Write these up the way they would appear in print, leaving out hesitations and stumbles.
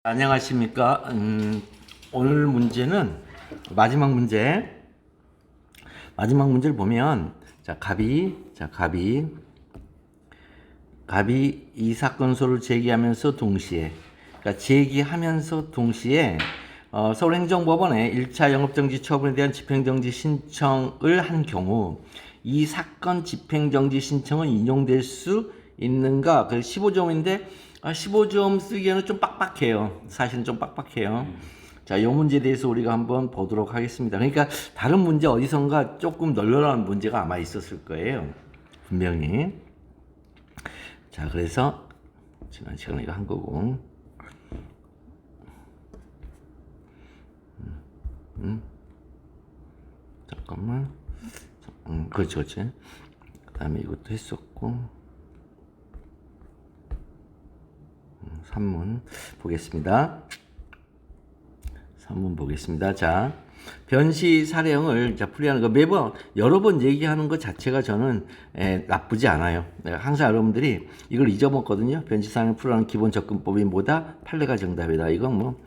안녕하십니까. 오늘 문제는 마지막 문제를 보면, 갑이 이 사건소를 제기하면서 동시에 서울행정법원에 1차 영업정지 처분에 대한 집행정지 신청을 한 경우 이 사건 집행정지 신청은 인용될 수 있는가? 그 15점인데 15점 쓰기에는 좀 빡빡해요. 사실은 좀 빡빡해요. 자, 이 문제에 대해서 우리가 한번 보도록 하겠습니다. 그러니까 다른 문제 어디선가 조금 널널한 문제가 아마 있었을 거예요. 분명히. 자, 그래서 지난 시간에 이거 한 거고. 잠깐만. 그렇지. 그 다음에 이것도 했었고. 3문 보겠습니다. 자, 변시 사령을 풀이하는 거 매번 여러 번 얘기하는 것 자체가 저는 나쁘지 않아요. 내가 항상 여러분들이 이걸 잊어먹거든요. 변시 사령을 풀이하는 기본 접근법이 뭐다? 판례가 정답이다. 이건 뭐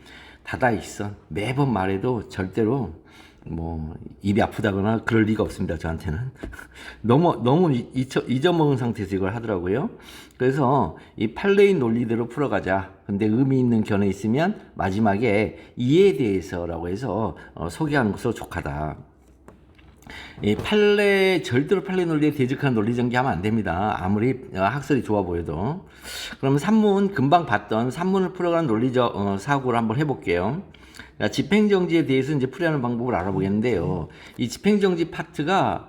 다다익선. 매번 말해도 절대로 뭐 입이 아프다거나 그럴 리가 없습니다. 저한테는 너무 잊어먹은 상태에서 이걸 하더라고요. 그래서 이 판례의 논리대로 풀어가자. 근데 의미 있는 견해 있으면 마지막에 이에 대해서라고 해서 소개하는 것으로 족하다. 이 절대로 판례 논리에 대적하는 논리 전개하면 안 됩니다. 아무리 학설이 좋아 보여도. 그러면 금방 봤던 산문을 풀어가는 논리적 사고를 한번 해볼게요. 집행정지에 대해서 이제 풀이하는 방법을 알아보겠는데요. 이 집행정지 파트가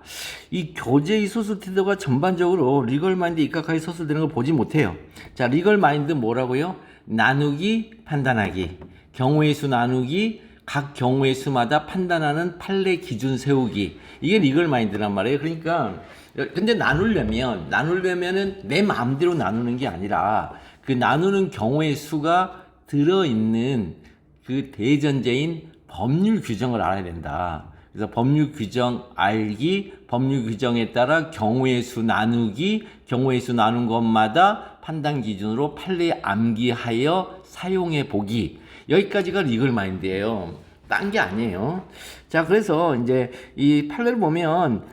이 교재의 소술 태도가 전반적으로 리걸마인드에 입각하게 서술되는 걸 보지 못해요. 자, 리걸마인드 뭐라고요? 나누기, 판단하기. 경우의 수 나누기, 각 경우의 수마다 판단하는 판례 기준 세우기. 이게 리걸마인드란 말이에요. 그러니까 근데 나누려면은 내 마음대로 나누는 게 아니라 그 나누는 경우의 수가 들어있는 그 대전제인 법률 규정을 알아야 된다. 그래서 법률 규정 알기, 법률 규정에 따라 경우의 수 나누기, 경우의 수 나눈 것마다 판단 기준으로 판례 암기하여 사용해 보기. 여기까지가 리걸 마인드예요. 딴 게 아니에요. 자, 그래서 이제 이 판례를 보면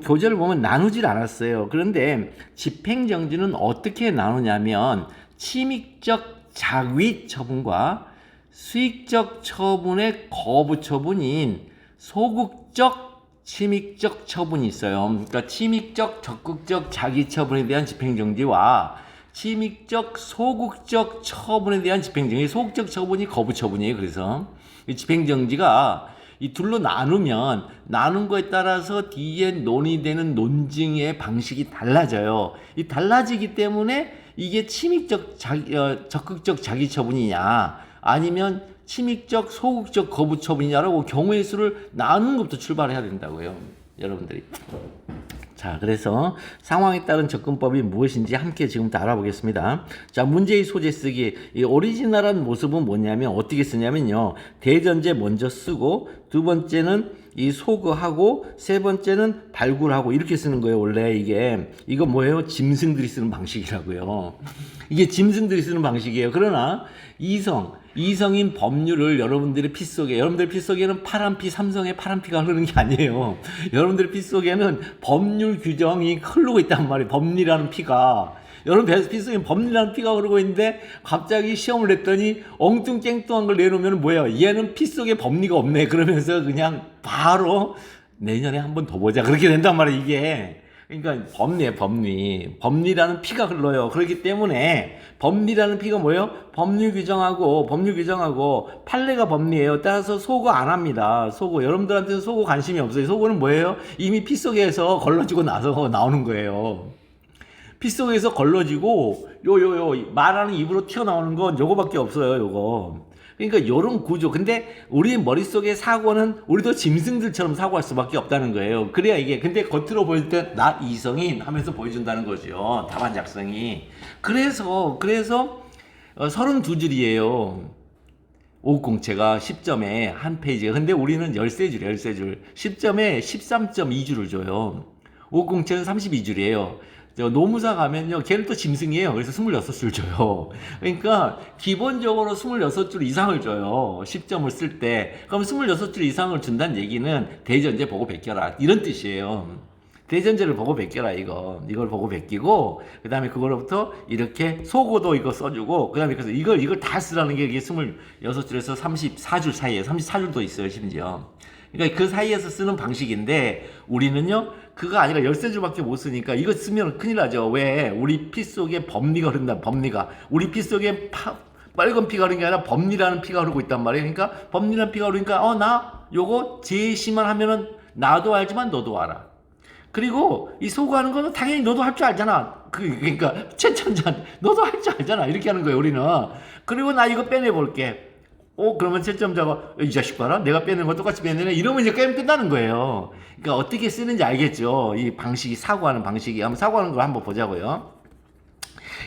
교재를 보면 나누질 않았어요. 그런데 집행정지는 어떻게 나누냐면 침익적 작위 처분과 수익적 처분의 거부 처분인 소극적, 침익적 처분이 있어요. 그러니까 침익적, 적극적 자기 처분에 대한 집행정지와 침익적, 소극적 처분에 대한 집행정지. 소극적 처분이 거부 처분이에요. 그래서 이 집행정지가 이 둘로 나누면 나눈 거에 따라서 뒤에 논의되는 논증의 방식이 달라져요. 이 달라지기 때문에 이게 침익적, 적극적 자기 처분이냐 아니면 침익적, 소극적 거부 처분이냐라고 경우의 수를 나누는 것부터 출발해야 된다고요. 여러분들이. 자, 그래서 상황에 따른 접근법이 무엇인지 함께 지금부터 알아보겠습니다. 자, 문제의 소재 쓰기. 이 오리지널한 모습은 뭐냐면 어떻게 쓰냐면요. 대전제 먼저 쓰고 두 번째는 이 소거하고 세 번째는 발굴하고 이렇게 쓰는 거예요. 원래 이거 뭐예요? 짐승들이 쓰는 방식이라고요. 이게 짐승들이 쓰는 방식이에요. 그러나 이성인 법률을 여러분들 피 속에는 파란 피, 삼성의 파란 피가 흐르는 게 아니에요. 여러분들 피 속에는 법률 규정이 흐르고 있단 말이에요. 법리라는 피가. 여러분 피 속에 법리라는 피가 흐르고 있는데 갑자기 시험을 냈더니 엉뚱깽뚱한 걸 내놓으면 뭐예요? 얘는 피 속에 법리가 없네. 그러면서 그냥 바로 내년에 한 번 더 보자. 그렇게 된단 말이에요, 이게. 그러니까 법리라는 피가 흘러요. 그렇기 때문에 법리라는 피가 뭐예요? 법률 규정하고 판례가 법리예요. 따라서 소거 안 합니다. 여러분들한테는 소거 관심이 없어요. 소거는 뭐예요? 이미 피 속에서 걸러지고 나서 나오는 거예요. 피 속에서 걸러지고 말하는 입으로 튀어나오는 건 요거밖에 없어요. 요거. 그러니까 요런 구조. 근데 우리 머릿속에 사고는 우리도 짐승들처럼 사고할 수밖에 없다는 거예요. 그래야 이게 근데 겉으로 보일 때 나 이성인 하면서 보여준다는 거죠. 답안 작성이. 그래서 32줄이에요. 오공채가 10점에 한 페이지가. 근데 우리는 13줄. 10점에 13.2줄을 줘요. 오공채는 32줄이에요. 저 노무사 가면요, 걔는 또 짐승이에요. 그래서 26줄 줘요. 그러니까 기본적으로 26줄 이상을 줘요. 10점을 쓸 때. 그럼 26줄 이상을 준다는 얘기는 대전제 보고 베껴라, 이런 뜻이에요. 대전제를 보고 베껴라, 이걸 보고 베끼고, 그 다음에 그거로부터 이렇게 소고도 이거 써주고, 그 다음에 그래서 이걸 다 쓰라는 게 이게 26줄에서 34줄 사이에 34줄도 있어요, 심지어. 그러니까 그 사이에서 쓰는 방식인데, 우리는요, 그거 아니라 13줄밖에 못 쓰니까 이거 쓰면 큰일 나죠. 왜? 우리 피 속에 법리가 흐른다, 법리가. 우리 피 속에 빨간 피가 흐르는 게 아니라 법리라는 피가 흐르고 있단 말이에요. 그러니까 법리라는 피가 흐르니까, 나 요거 제시만 하면은 나도 알지만 너도 알아. 그리고 이 소구하는 거는 당연히 너도 할 줄 알잖아. 그러니까 최첨자한테 너도 할 줄 알잖아. 이렇게 하는 거예요, 우리는. 그리고 나 이거 빼내볼게. 그러면 채점자가 이 자식 봐라, 내가 빼내는 거 똑같이 빼내네, 이러면 이제 게임 끝나는 거예요. 그러니까 어떻게 쓰는지 알겠죠? 이 방식이, 사고하는 방식이. 한번 사고하는 걸 한번 보자고요.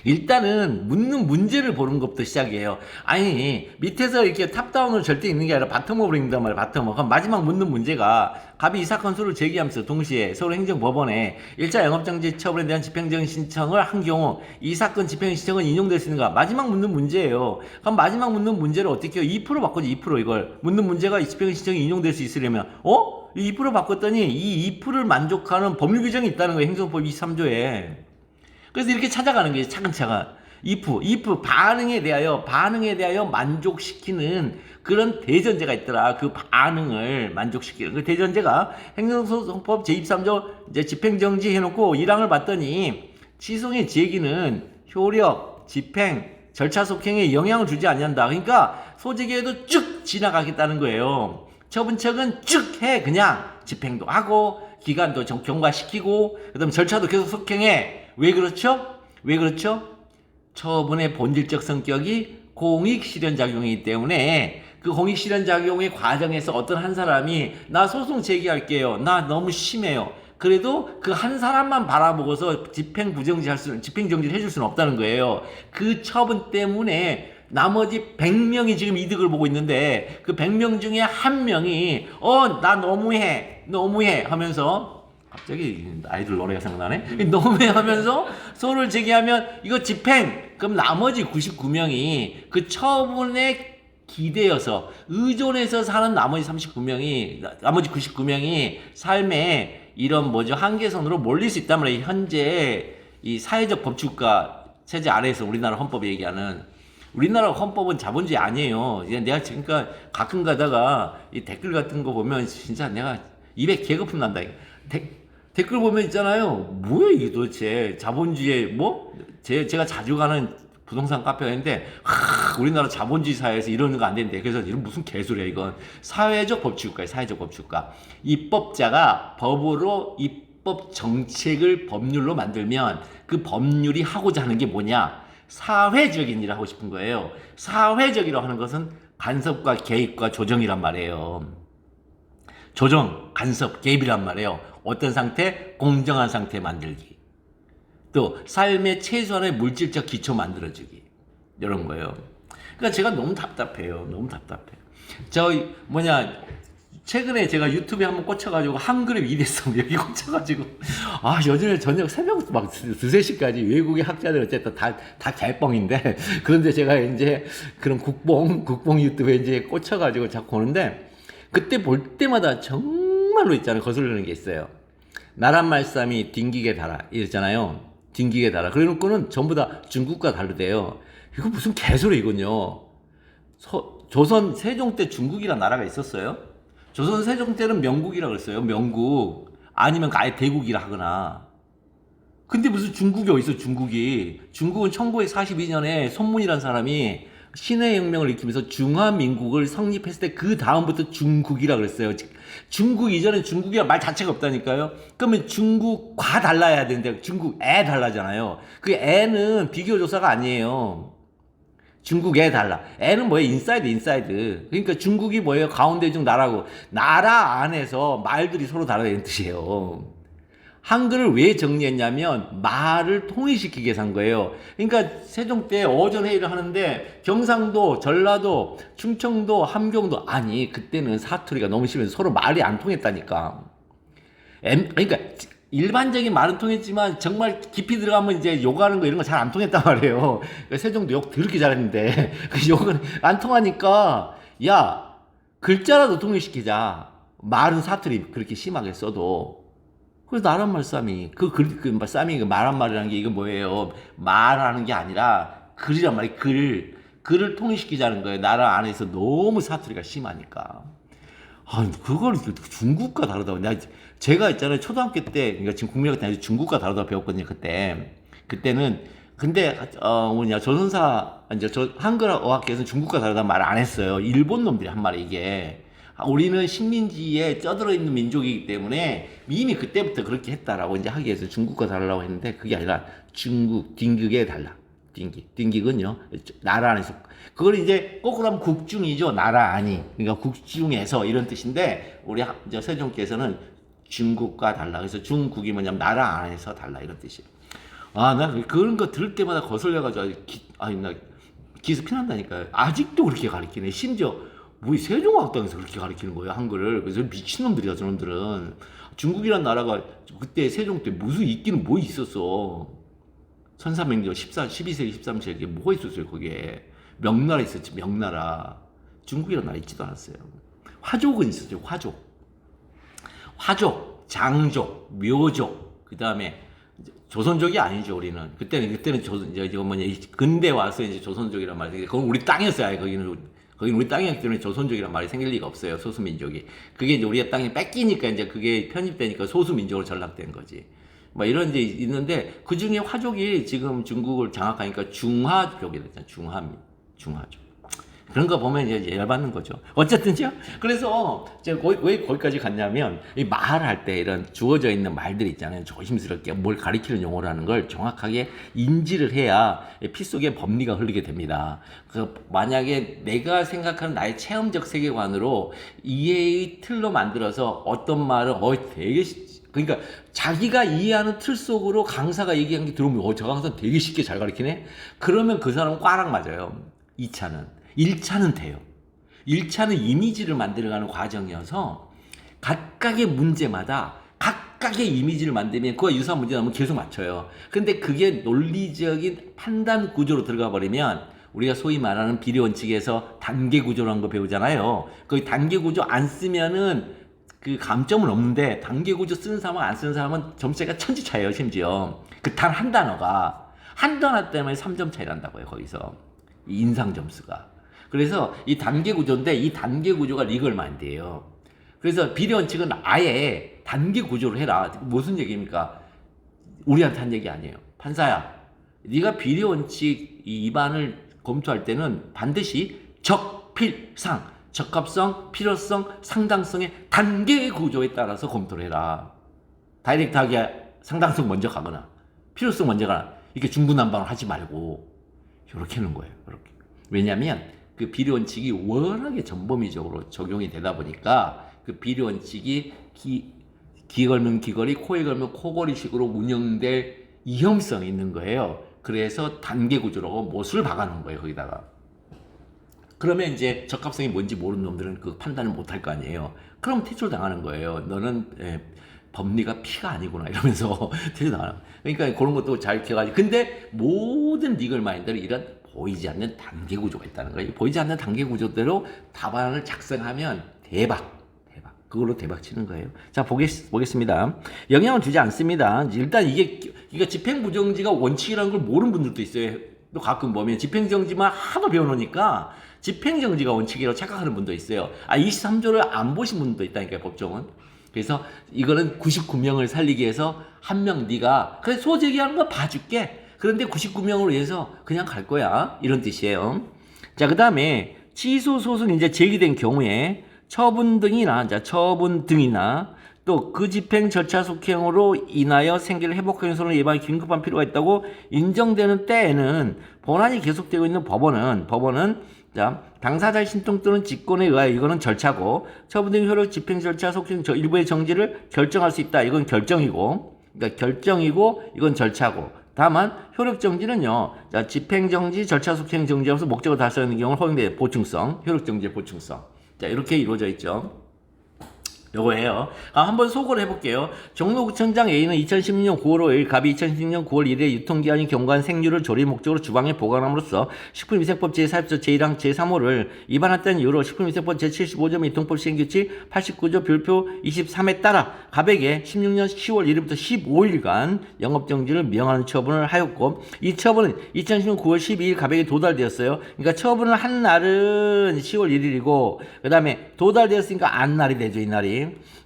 일단은 묻는 문제를 보는 것부터 시작이에요. 아니, 밑에서 이렇게 탑다운으로 절대 있는 게 아니라 바텀업으로 있는단 말이에요. 바텀업. 그럼 마지막 묻는 문제가, 갑이 이 사건 수를 제기하면서 동시에 서울행정법원에 1차 영업정지 처분에 대한 집행정지 신청을 한 경우 이 사건 집행 신청은 인용될 수 있는가? 마지막 묻는 문제예요. 그럼 마지막 묻는 문제를 어떻게 해요? 2% 바꾸지, 2%. 이걸 묻는 문제가 집행 신청이 인용될 수 있으려면 2% 바꿨더니 이 2%를 만족하는 법률 규정이 있다는 거예요. 행정법 23조에. 그래서 이렇게 찾아가는 거예요. 차근차근. if 반응에 대하여 만족시키는 그런 대전제가 있더라. 그 반응을 만족시키는 그 대전제가 행정소송법 제23조 이제 집행정지 해놓고 1항을 봤더니, 취소의 제기는 효력, 집행, 절차 속행에 영향을 주지 않는다. 그러니까 소재기에도 쭉 지나가겠다는 거예요. 처분책은 쭉 해. 그냥 집행도 하고 기간도 경과시키고, 그다음 절차도 계속 속행해. 왜 그렇죠? 처분의 본질적 성격이 공익실현작용이기 때문에, 그 공익실현작용의 과정에서 어떤 한 사람이 나 소송 제기할게요, 나 너무 심해요, 그래도 그 한 사람만 바라보고서 집행정지를 해줄 수는 없다는 거예요. 그 처분 때문에 나머지 100명이 지금 이득을 보고 있는데, 그 100명 중에 한 명이 나 너무해 하면서, 갑자기 아이들 노래가 생각나네. 너무해 하면서 소를 제기하면 이거 집행. 그럼 나머지 99명이 그 처분에 기대어서 의존해서 사는 나머지 99명이 삶에 이런 한계선으로 몰릴 수 있단 말이에요. 현재 이 사회적 법치국가 체제 아래에서 우리나라 헌법이 얘기하는, 우리나라 헌법은 자본주의 아니에요. 내가 그러니까 가끔 가다가 이 댓글 같은 거 보면 진짜 내가 입에 개거품 난다. 댓글 보면 있잖아요. 뭐야 이게 도대체, 자본주의 제가 자주 가는 부동산 카페가 있는데, 우리나라 자본주의 사회에서 이러는 거 안 되는데, 그래서 이런 무슨 개소리야 이건. 사회적 법치국가예요. 사회적 법치국가. 입법자가 법으로 입법 정책을 법률로 만들면 그 법률이 하고자 하는 게 뭐냐? 사회적인 일을 하고 싶은 거예요. 사회적이라고 하는 것은 간섭과 개입과 조정이란 말이에요. 조정, 간섭, 개입이란 말이에요. 어떤 상태? 공정한 상태 만들기. 또 삶의 최소한의 물질적 기초 만들어주기. 이런 거예요. 그러니까 제가 너무 답답해요. 최근에 제가 유튜브에 한번 꽂혀가지고 한글의 위대성 여기 꽂혀가지고, 요즘에 저녁 새벽 막 2-3시까지 외국의 학자들 어쨌든 다 개뻥인데, 그런데 제가 이제 그런 국뽕 유튜브에 이제 꽂혀가지고 자꾸 보는데, 그때 볼 때마다 정말로 있잖아요. 거슬리는 게 있어요. 나란 말씀이 딩기게 달아 이랬잖아요. 딩기게 달아. 그래놓고는 전부 다 중국과 다르대요. 이거 무슨 개소리 이건요. 조선 세종 때 중국이란 나라가 있었어요? 조선 세종 때는 명국이라 그랬어요. 명국. 아니면 아예 대국이라 하거나. 근데 무슨 중국이 어딨어, 중국이. 중국은 1942년에 손문이라는 사람이 신해혁명을 일으키면서 중화민국을 성립했을 때 그 다음부터 중국이라 그랬어요. 중국 이전에 중국이란 말 자체가 없다니까요. 그러면 중국과 달라야 되는데 중국 애 달라잖아요. 그 애는 비교조사가 아니에요. 중국 애 달라. 애는 뭐예요? 인사이드. 그러니까 중국이 뭐예요? 가운데 중 나라고. 나라 안에서 말들이 서로 다르다는 뜻이에요. 한글을 왜 정리했냐면 말을 통일시키기 위해서 한 거예요. 그러니까 세종 때 어전 회의를 하는데 경상도, 전라도, 충청도, 함경도, 아니 그때는 사투리가 너무 심해서 서로 말이 안 통했다니까. 그러니까 일반적인 말은 통했지만 정말 깊이 들어가면 이제 욕하는 거 이런 거 잘 안 통했단 말이에요. 세종도 욕 더럽게 잘했는데 그 욕은 안 통하니까 야 글자라도 통일시키자. 말은 사투리 그렇게 심하게 써도. 그래서 나란 말싸미 그 싸미 그 말한 말이라는 게 이거 뭐예요? 말하는 게 아니라 글이란 말이에요. 글을 통일시키자는 거예요. 나라 안에서 너무 사투리가 심하니까. 아, 그걸 중국과 다르다고. 제가 있잖아요. 초등학교 때, 그러니까 지금 국민학교 때 중국과 다르다고 배웠거든요. 그때는, 근데, 조선사, 이제 한글 어학계에서는 중국과 다르다는 말을 안 했어요. 일본 놈들이 한 말이 이게. 우리는 식민지에 쩌들어 있는 민족이기 때문에 이미 그때부터 그렇게 했다라고 이제 하기 위해서 중국과 다르다고 했는데 그게 아니라 중국, 딩극에 달라. 딩극은요, 나라 안에서. 그걸 이제 거꾸로 하면 국중이죠. 나라 아니. 그러니까 국중에서 이런 뜻인데, 우리 이제 세종께서는 중국과 달라. 그래서 중국이 뭐냐면 나라 안에서 달라. 이런 뜻이에요. 아, 나 그런 거 들을 때마다 거슬려가지고, 나 기스 피난다니까요. 아직도 그렇게 가르치네. 심지어, 뭐 세종학당에서 그렇게 가르치는 거예요. 한글을. 그래서 미친놈들이야, 저놈들은. 중국이란 나라가 그때 세종 때 무슨 있기는 뭐 있었어. 1300년 12세기 13세기에 뭐가 있었어요 거기에. 명나라 있었지. 명나라. 중국이라는 나라 있지도 않았어요. 화족은 있었죠. 화족, 장족, 묘족, 그 다음에 조선족이 아니죠. 우리는 그때는 이제 근대 와서 이제 조선족이란 말이. 그건 우리 땅이었어요. 거기는 우리 땅이었기 때문에 조선족이란 말이 생길 리가 없어요. 소수민족이. 그게 이제 우리가 땅이 뺏기니까 이제 그게 편입되니까 소수민족으로 전락된 거지. 뭐 이런 게 있는데 그 중에 화족이 지금 중국을 장악하니까 중화족이 됐잖아요. 중화족. 그런 거 보면 이제 열받는 거죠. 어쨌든요. 그래서 제가 왜 거기까지 갔냐면 이 말할 때 이런 주어져 있는 말들 있잖아요. 조심스럽게 뭘 가리키는 용어라는 걸 정확하게 인지를 해야 피 속에 법리가 흐르게 됩니다. 만약에 내가 생각하는 나의 체험적 세계관으로 이해의 틀로 만들어서 어떤 말을 되게 그러니까 자기가 이해하는 틀 속으로 강사가 얘기한 게 들어오면 저 강사 되게 쉽게 잘 가르치네? 그러면 그 사람은 꽈락 맞아요. 1차는 돼요. 1차는 이미지를 만들어가는 과정이어서 각각의 문제마다 각각의 이미지를 만들면 그와 유사한 문제 나오면 계속 맞춰요. 근데 그게 논리적인 판단 구조로 들어가 버리면 우리가 소위 말하는 비례 원칙에서 단계 구조라는 거 배우잖아요. 그 단계 구조 안 쓰면은 그 감점은 없는데 단계 구조 쓰는 사람과 안 쓰는 사람은 점수가 천지 차이에요. 심지어 그 단 한 단어 때문에 3점 차이 난다고요. 거기서 이 인상 점수가. 그래서 이 단계 구조인데 이 단계 구조가 리걸마인드예요. 그래서 비례 원칙은 아예 단계 구조로 해라. 무슨 얘기입니까? 우리한테 한 얘기 아니에요. 판사야, 네가 비례 원칙 위반을 검토할 때는 반드시 적필상, 적합성, 필요성, 상당성의 단계 구조에 따라서 검토를 해라. 다이렉트하게 상당성 먼저 가거나 필요성 먼저 가거나 이렇게 중구난방을 하지 말고 이렇게 하는 거예요. 이렇게. 왜냐하면 그 비례 원칙이 워낙에 전범위적으로 적용이 되다 보니까 그 비례 원칙이 귀 걸면 귀걸이, 코에 걸면 코걸이식으로 운영될 위험성이 있는 거예요. 그래서 단계 구조라고 못을 박아놓은 거예요. 거기다가. 그러면 이제 적합성이 뭔지 모르는 놈들은 그 판단을 못할 거 아니에요. 그럼 퇴출 당하는 거예요. 너는 법리가 피가 아니구나 이러면서 퇴출 당하는 거예요. 그러니까 그런 것도 잘 기억하지. 근데 모든 리걸 마인드는 이런 보이지 않는 단계 구조가 있다는 거예요. 보이지 않는 단계 구조대로 답안을 작성하면 대박. 그걸로 대박 치는 거예요. 자, 보겠습니다. 영향을 주지 않습니다. 일단 이게 집행부정지가 원칙이라는 걸 모르는 분들도 있어요. 또 가끔 보면 집행정지만 하도 배워놓으니까 집행정지가 원칙이라고 착각하는 분도 있어요. 23조를 안 보신 분도 있다니까요, 법정은. 그래서 이거는 99명을 살리기 위해서 한 명 네가 그래 소제기하는 거 봐줄게. 그런데 99명으로 해서 그냥 갈 거야. 이런 뜻이에요. 자, 그 다음에 취소 소송이 이제 제기된 경우에 처분 등이나 또 그 집행 절차 속행으로 인하여 생길 회복형 손을 예방에 긴급한 필요가 있다고 인정되는 때에는 본안이 계속되고 있는 법원은 자, 당사자의 신청 또는 직권에 의하여 이거는 절차고 처분 등 효력 집행 절차 속행 일부의 정지를 결정할 수 있다. 이건 결정이고, 그러니까 결정이고 이건 절차고. 다만 효력 정지는요. 자, 집행 정지, 절차 속행 정지하면서 목적을 달성하는 경우는 허용돼 보충성, 효력 정지의 보충성. 자, 이렇게 이루어져 있죠. 요거예요. 한번 소거를 해볼게요. 종로구청장 A는 2016년 9월 5일, 갑이 2016년 9월 1일 유통기한이 경과한 생유를 조리 목적으로 주방에 보관함으로써 식품위생법 제44조 제1항 제3호를 위반했다는 이유로 식품위생법 제75조 유통법 시행규칙 89조 별표 23에 따라 갑에게 16년 10월 1일부터 15일간 영업정지를 명하는 처분을 하였고, 이 처분은 2016년 9월 12일 갑에게 도달되었어요. 그러니까 처분을 한 날은 10월 1일이고 그 다음에 도달되었으니까 안 날이 되죠, 이 날이.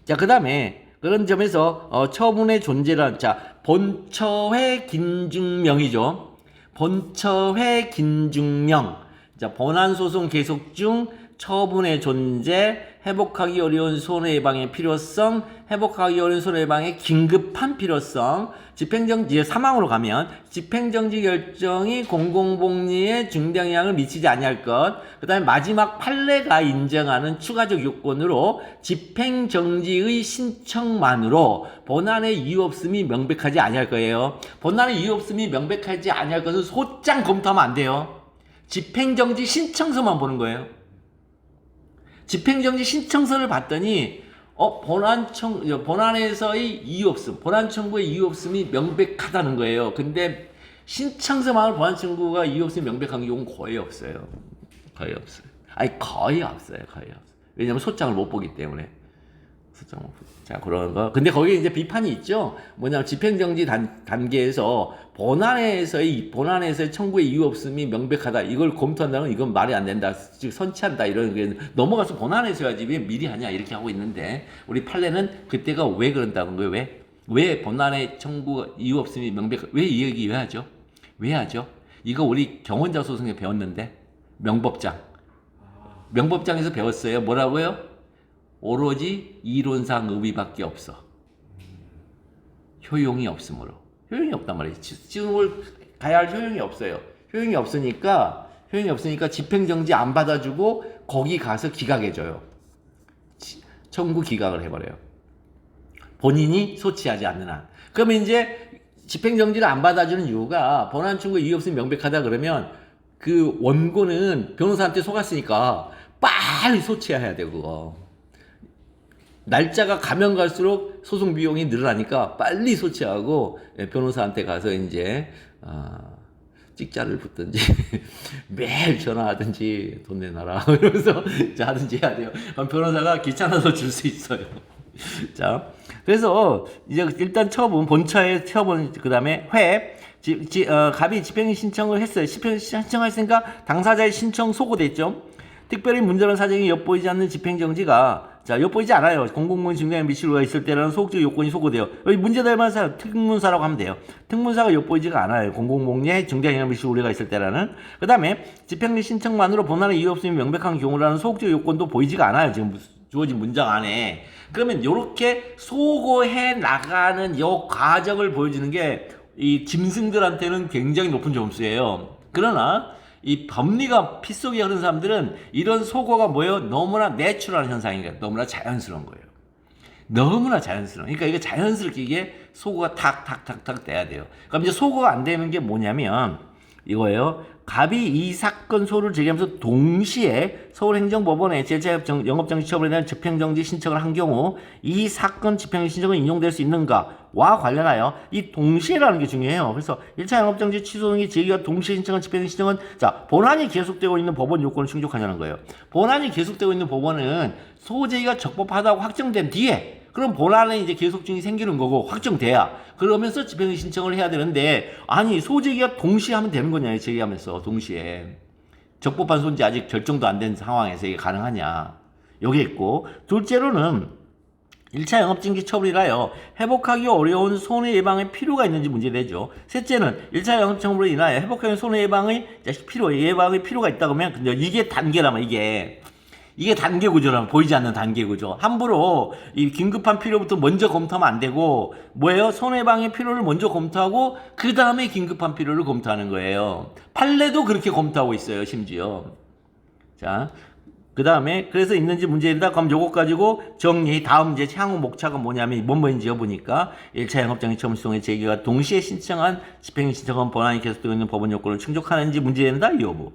자, 그 다음에 그런 점에서 처분의 존재란, 자, 본처회 긴증명이죠. 본처회 긴증명. 자, 본안소송 계속 중 처분의 존재, 회복하기 어려운 손해예방의 필요성, 회복하기 어려운 손해예방의 긴급한 필요성, 집행정지, 사망으로 가면 집행정지 결정이 공공복리에 중대한 영향을 미치지 아니할 것, 그 다음에 마지막 판례가 인정하는 추가적 요건으로 집행정지의 신청만으로 본안의 이유 없음이 명백하지 아니할 거예요. 본안의 이유 없음이 명백하지 아니할 것은 소장 검토하면 안 돼요. 집행정지 신청서만 보는 거예요. 집행정지 신청서를 봤더니 본안에서의 이유 없음, 본안 청구의 이유 없음이 명백하다는 거예요. 근데 신청서만을 본안 청구가 이유 없음이 명백한 경우는 거의 없어요. 거의 없어요. 아니 거의 없어요. 거의 없어요. 왜냐면 소장을 못 보기 때문에. 자, 그런 거. 근데 거기에 이제 비판이 있죠. 뭐냐면 집행정지 단계에서 본안에서의 청구의 이유 없음이 명백하다. 이걸 검토한다는 건 이건 말이 안 된다. 즉 선치한다. 이런 게 넘어가서 본안에서 해야지 왜 미리 하냐 이렇게 하고 있는데, 우리 판례는 그때가 왜 그런다는 거예요. 왜 본안의 청구가 이유 없음이 왜 이 얘기 왜 하죠? 왜 하죠? 이거 우리 경원자 소송에 배웠는데, 명법장에서 배웠어요. 뭐라고요? 오로지 이론상 의미밖에 없어. 효용이 없으므로. 효용이 없단 말이에요. 지금을 가야 할 효용이 없어요. 효용이 없으니까 집행정지 안 받아주고 거기 가서 기각해줘요. 청구 기각을 해버려요. 본인이 소치하지 않는 한. 그러면 이제 집행정지를 안 받아주는 이유가 본안 청구에 이유 없으면 명백하다 그러면 그 원고는 변호사한테 속았으니까 빨리 소치해야 돼, 그거. 날짜가 가면 갈수록 소송 비용이 늘어나니까 빨리 소치하고 변호사한테 가서 이제 찍자를 붙든지 매일 전화하든지 돈 내놔라 이러면서 하든지 해야 돼요. 그럼 변호사가 귀찮아서 줄 수 있어요. 자, 그래서 이제 일단 본처의 처분, 그 다음에 갑이 집행 신청을 했어요. 집행 신청했으니까 당사자의 신청 소고됐죠. 특별히 문제는 사정이 엿보이지 않는 집행정지가, 자, 엿보이지 않아요. 공공무원 증명에 미칠 우려가 있을 때라는 소극적 요건이 소거돼요. 여기 문제될 만한 사람, 특문사라고 하면 돼요. 특문사가 엿보이지가 않아요. 공공복리에 중대한 영향을 미칠 우려가 있을 때라는. 그 다음에 집행리 신청만으로 본안의 이유 없음이 명백한 경우라는 소극적 요건도 보이지가 않아요. 지금 주어진 문장 안에. 그러면 요렇게 소거해 나가는 요 과정을 보여주는 게 이 짐승들한테는 굉장히 높은 점수예요. 그러나 이 법리가 피 속에 흐르는 사람들은 이런 소거가 뭐예요? 너무나 내추럴한 현상이니까 너무나 자연스러운 거예요. 너무나 자연스러워. 그러니까 이게 자연스럽게 이게 소거가 탁탁탁탁 돼야 돼요. 그럼 이제 소거가 안 되는 게 뭐냐면 이거예요. 갑이 이 사건 소를 제기하면서 동시에 서울행정법원에 영업정지 처분에 대한 집행정지 신청을 한 경우 이 사건 집행정지 신청은 인용될 수 있는가와 관련하여 이 동시에라는 게 중요해요. 그래서 1차 영업정지 취소 등의 제기와 동시에 신청한 집행정지 신청은, 자, 본안이 계속되고 있는 법원 요건을 충족하냐는 거예요. 본안이 계속되고 있는 법원은 소제기가 적법하다고 확정된 뒤에, 그럼 본안에 이제 계속증이 생기는 거고 확정돼야 그러면서 집행정지 신청을 해야 되는데, 아니 소제기가 동시에 하면 되는 거냐, 제기하면서 동시에 적법한 소인지 아직 결정도 안 된 상황에서 이게 가능하냐, 여기 있고, 둘째로는 1차 영업정지 처분이라요 회복하기 어려운 손해예방의 필요가 있는지 문제되죠. 셋째는 1차 영업처분으로 인하여 회복하기 손해예방의 필요가 있다 그러면, 근데 이게 단계라면 이게 단계 구조라면, 보이지 않는 단계 구조. 함부로 이 긴급한 필요부터 먼저 검토하면 안 되고, 뭐예요? 손해방의 필요를 먼저 검토하고 그 다음에 긴급한 필요를 검토하는 거예요. 판례도 그렇게 검토하고 있어요, 심지어. 자, 그 다음에 그래서 있는지 문제이다. 그럼 요거 가지고 정리. 다음 이제 향후 목차가 뭐냐면 뭐인지 여보니까 1차 영업정지 처분 시송의 제기가 동시에 신청한 집행 신청은 본안이 계속되고 있는 법원 요건을 충족하는지 문제된다, 이 여부.